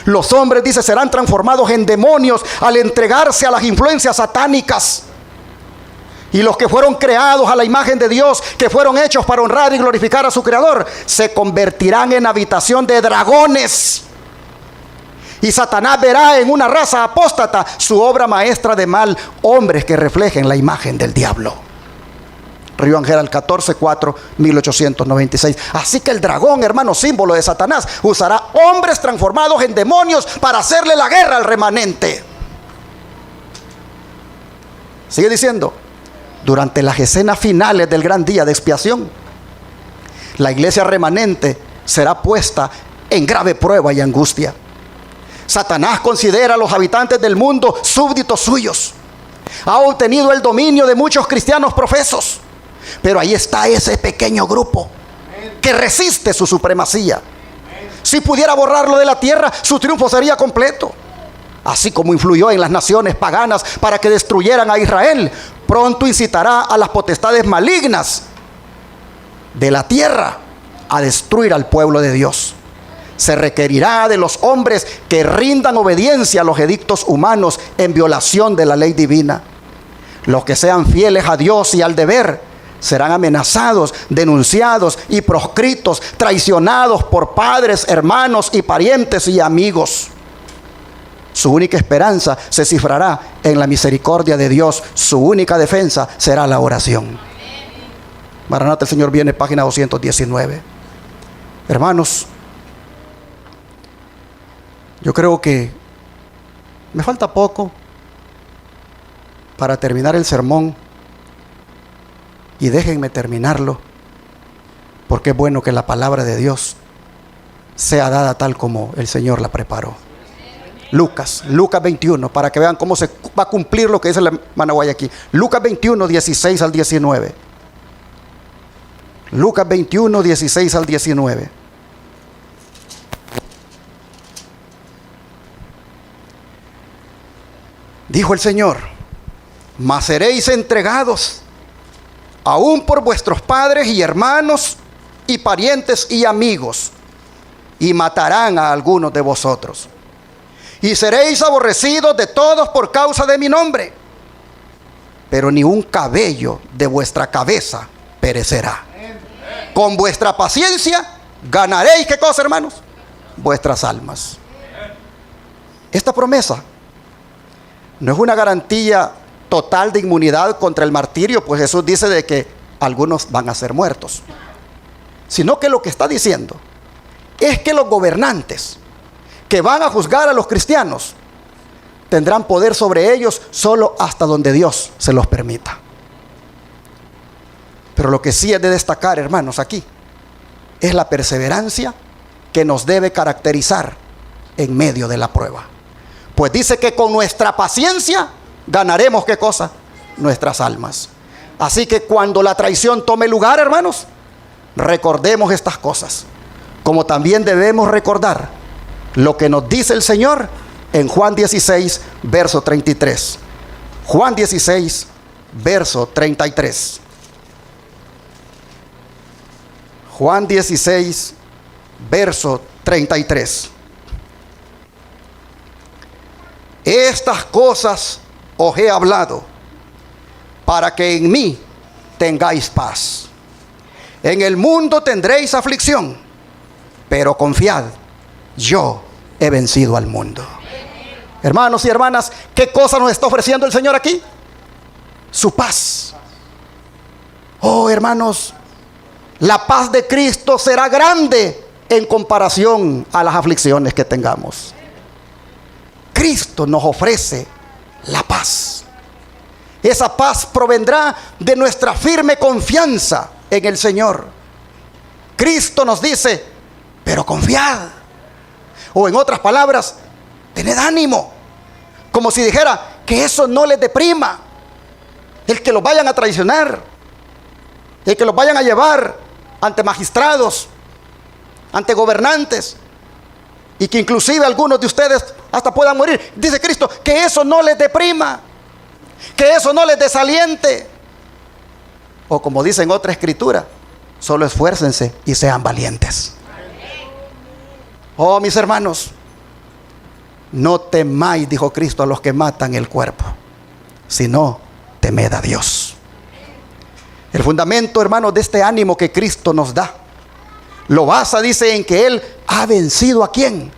Los hombres, dice, serán transformados en demonios al entregarse a las influencias satánicas. Y los que fueron creados a la imagen de Dios, que fueron hechos para honrar y glorificar a su Creador, se convertirán en habitación de dragones. Y Satanás verá en una raza apóstata su obra maestra de mal, hombres que reflejen la imagen del diablo. Río Ángel 14:4, 1896. Así que el dragón, hermano, símbolo de Satanás, usará hombres transformados en demonios para hacerle la guerra al remanente. Sigue diciendo, durante las escenas finales del gran día de expiación, la iglesia remanente será puesta en grave prueba y angustia. Satanás considera a los habitantes del mundo súbditos suyos. Ha obtenido el dominio de muchos cristianos profesos. Pero ahí está ese pequeño grupo que resiste su supremacía. Si pudiera borrarlo de la tierra, su triunfo sería completo. Así como influyó en las naciones paganas para que destruyeran a Israel, pronto incitará a las potestades malignas de la tierra a destruir al pueblo de Dios. Se requerirá de los hombres que rindan obediencia a los edictos humanos en violación de la ley divina. Los que sean fieles a Dios y al deber serán amenazados, denunciados y proscritos, traicionados por padres, hermanos y parientes y amigos. Su única esperanza se cifrará en la misericordia de Dios. Su única defensa será la oración. Maranata, el Señor viene, página 219. Hermanos, yo creo que me falta poco para terminar el sermón. Y déjenme terminarlo, porque es bueno que la palabra de Dios sea dada tal como el Señor la preparó. Lucas 21, para que vean cómo se va a cumplir lo que dice la hermana Guayaquil. Lucas 21, 16 al 19. Lucas 21, 16 al 19. Dijo el Señor: mas seréis entregados aún por vuestros padres y hermanos y parientes y amigos, y matarán a algunos de vosotros. Y seréis aborrecidos de todos por causa de mi nombre, pero ni un cabello de vuestra cabeza perecerá. Con vuestra paciencia ganaréis, ¿qué cosa, hermanos? Vuestras almas. Esta promesa no es una garantía total de inmunidad contra el martirio, pues Jesús dice de que algunos van a ser muertos, sino que lo que está diciendo es que los gobernantes que van a juzgar a los cristianos tendrán poder sobre ellos solo hasta donde Dios se los permita. Pero lo que sí es de destacar, hermanos, aquí es la perseverancia que nos debe caracterizar en medio de la prueba. Pues dice que con nuestra paciencia ganaremos, ¿qué cosa? Nuestras almas. Así que cuando la traición tome lugar, hermanos, recordemos estas cosas, como también debemos recordar lo que nos dice el Señor en Juan 16, verso 33. Juan 16, verso 33. Juan 16, verso 33. Estas cosas os he hablado para que en mí tengáis paz. En el mundo tendréis aflicción, pero confiad, yo he vencido al mundo. Hermanos y hermanas, ¿qué cosa nos está ofreciendo el Señor aquí? Su paz. Oh, hermanos, la paz de Cristo será grande en comparación a las aflicciones que tengamos. Cristo nos ofrece la paz. Esa paz provendrá de nuestra firme confianza en el Señor. Cristo nos dice, pero confiad. O en otras palabras, tened ánimo. Como si dijera que eso no les deprima. El que los vayan a traicionar, el que los vayan a llevar ante magistrados, ante gobernantes, y que inclusive algunos de ustedes hasta puedan morir. Dice Cristo que eso no les deprima, que eso no les desaliente. O como dice en otra escritura, solo esfuércense y sean valientes. Oh, mis hermanos, no temáis, dijo Cristo, a los que matan el cuerpo, sino temed a Dios. El fundamento, hermanos, de este ánimo que Cristo nos da, lo basa, dice, en que Él ha vencido ¿a quién?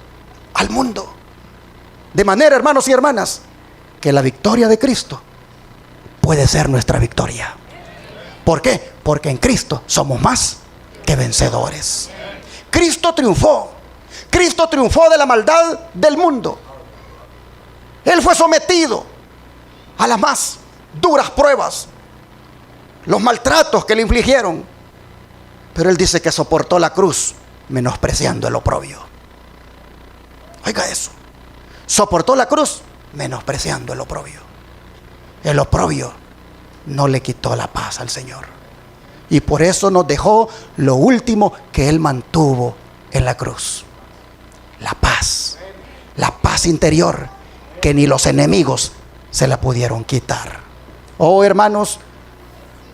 Al mundo. De manera, hermanos y hermanas, que la victoria de Cristo puede ser nuestra victoria. ¿Por qué? Porque en Cristo somos más que vencedores. Cristo triunfó. Cristo triunfó de la maldad del mundo. Él fue sometido a las más duras pruebas, los maltratos que le infligieron. Pero Él dice que soportó la cruz menospreciando el oprobio. Oiga eso. Soportó la cruz menospreciando el oprobio. El oprobio no le quitó la paz al Señor. Y por eso nos dejó lo último que Él mantuvo en la cruz. La paz. La paz interior que ni los enemigos se la pudieron quitar. Oh, hermanos,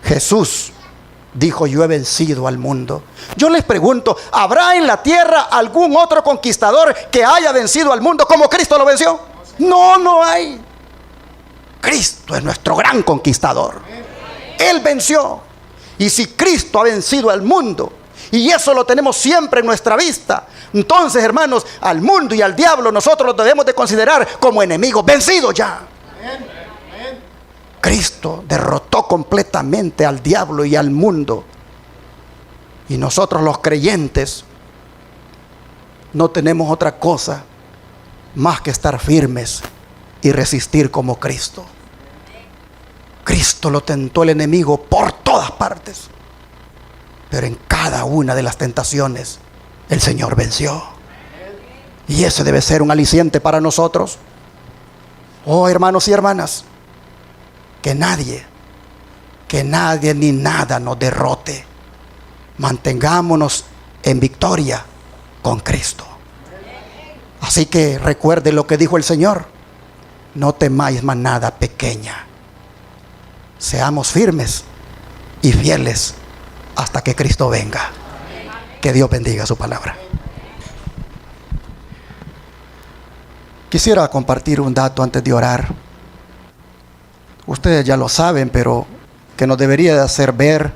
Jesús dijo, yo he vencido al mundo. Yo les pregunto, ¿habrá en la tierra algún otro conquistador que haya vencido al mundo como Cristo lo venció? No, no hay. Cristo es nuestro gran conquistador. Él venció. Y si Cristo ha vencido al mundo, y eso lo tenemos siempre en nuestra vista, entonces, hermanos, al mundo y al diablo nosotros los debemos de considerar como enemigos vencidos ya. Cristo derrotó completamente al diablo y al mundo. Y nosotros los creyentes no tenemos otra cosa más que estar firmes y resistir como Cristo. Cristo lo tentó el enemigo por todas partes, pero en cada una de las tentaciones el Señor venció. Y ese debe ser un aliciente para nosotros. Oh, hermanos y hermanas, que nadie ni nada nos derrote. Mantengámonos en victoria con Cristo. Así que recuerde lo que dijo el Señor: no temáis manada pequeña. Seamos firmes y fieles hasta que Cristo venga. Que Dios bendiga su palabra. Quisiera compartir un dato antes de orar. Ustedes ya lo saben, pero que nos debería de hacer ver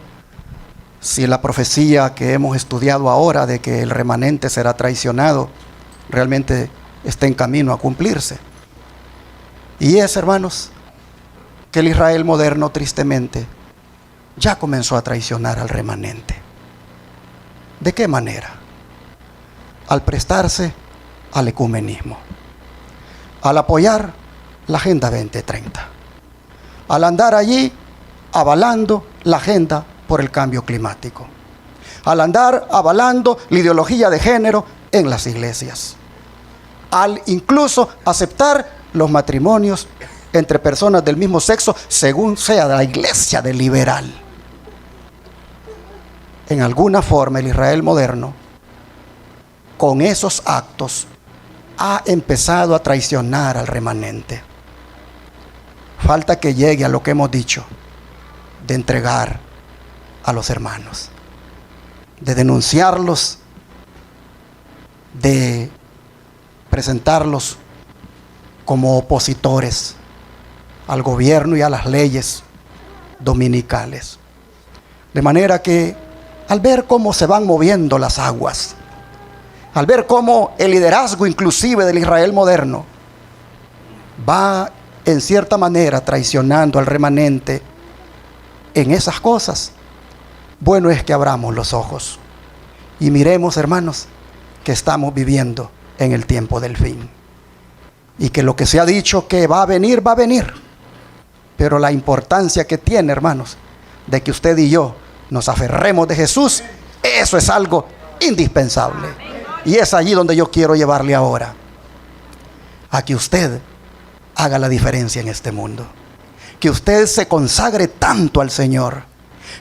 si la profecía que hemos estudiado ahora de que el remanente será traicionado realmente está en camino a cumplirse. Y es, hermanos, que el Israel moderno tristemente ya comenzó a traicionar al remanente. ¿De qué manera? Al prestarse al ecumenismo, al apoyar la Agenda 2030, al andar allí avalando la agenda por el cambio climático, al andar avalando la ideología de género en las iglesias, al incluso aceptar los matrimonios entre personas del mismo sexo según sea la iglesia de liberal. En alguna forma el Israel moderno, con esos actos, ha empezado a traicionar al remanente. Falta que llegue a lo que hemos dicho, de entregar a los hermanos, de denunciarlos, de presentarlos como opositores al gobierno y a las leyes dominicales. De manera que al ver cómo se van moviendo las aguas, al ver cómo el liderazgo inclusive del Israel moderno va en cierta manera traicionando al remanente en esas cosas, bueno es que abramos los ojos y miremos, hermanos, que estamos viviendo en el tiempo del fin. Y que lo que se ha dicho que va a venir, va a venir. Pero la importancia que tiene, hermanos, de que usted y yo nos aferremos de Jesús, eso es algo indispensable. Y es allí donde yo quiero llevarle ahora. A que usted haga la diferencia en este mundo. Que usted se consagre tanto al Señor.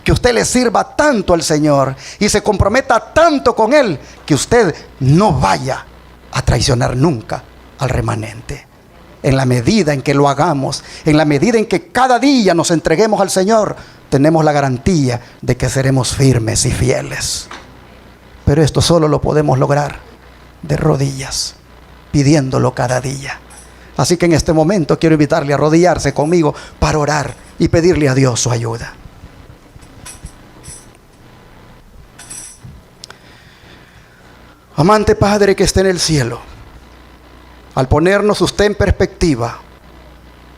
Que usted le sirva tanto al Señor y se comprometa tanto con Él, que usted no vaya a traicionar nunca al remanente. En la medida en que lo hagamos, en la medida en que cada día nos entreguemos al Señor, tenemos la garantía de que seremos firmes y fieles. Pero esto solo lo podemos lograr de rodillas, pidiéndolo cada día. Así que en este momento quiero invitarle a arrodillarse conmigo para orar y pedirle a Dios su ayuda. Amante Padre que esté en el cielo, al ponernos usted en perspectiva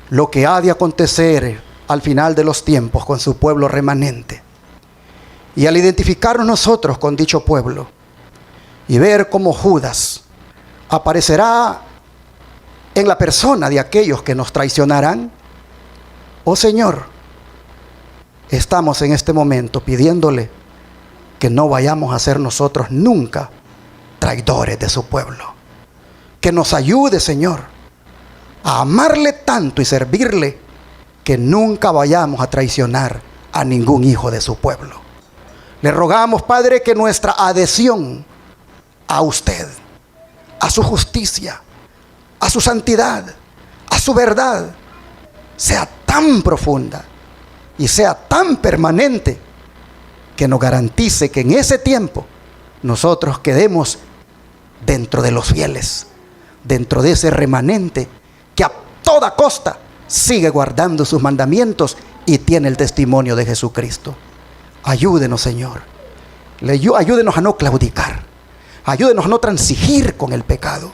lo que ha de acontecer al final de los tiempos con su pueblo remanente, y al identificarnos nosotros con dicho pueblo y ver cómo Judas aparecerá en la persona de aquellos que nos traicionarán, oh Señor, estamos en este momento pidiéndole que no vayamos a ser nosotros nunca traidores de su pueblo. Que nos ayude, Señor, a amarle tanto y servirle, que nunca vayamos a traicionar a ningún hijo de su pueblo. Le rogamos, Padre, que nuestra adhesión a usted, a su justicia, a su santidad, a su verdad, sea tan profunda y sea tan permanente, que nos garantice que en ese tiempo nosotros quedemos dentro de los fieles, dentro de ese remanente que a toda costa sigue guardando sus mandamientos y tiene el testimonio de Jesucristo. Ayúdenos, Señor. Ayúdenos a no claudicar. Ayúdenos a no transigir con el pecado.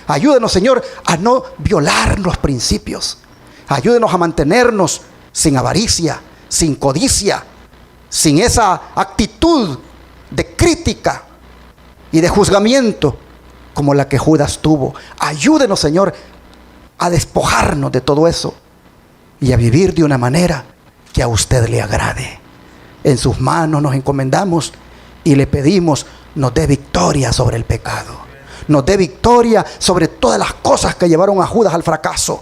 Ayúdenos, Señor, a no violar los principios. Ayúdenos a mantenernos sin avaricia, sin codicia, sin esa actitud de crítica y de juzgamiento como la que Judas tuvo. Ayúdenos, Señor, a despojarnos de todo eso y a vivir de una manera que a usted le agrade. En sus manos nos encomendamos y le pedimos nos dé victoria sobre el pecado, nos dé victoria sobre todas las cosas que llevaron a Judas al fracaso.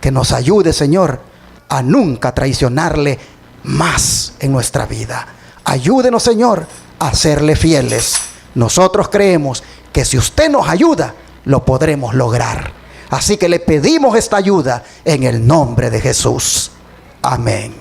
Que nos ayude, Señor, a nunca traicionarle más en nuestra vida. Ayúdenos, Señor, a serle fieles. Nosotros creemos que si usted nos ayuda, lo podremos lograr. Así que le pedimos esta ayuda en el nombre de Jesús. Amén.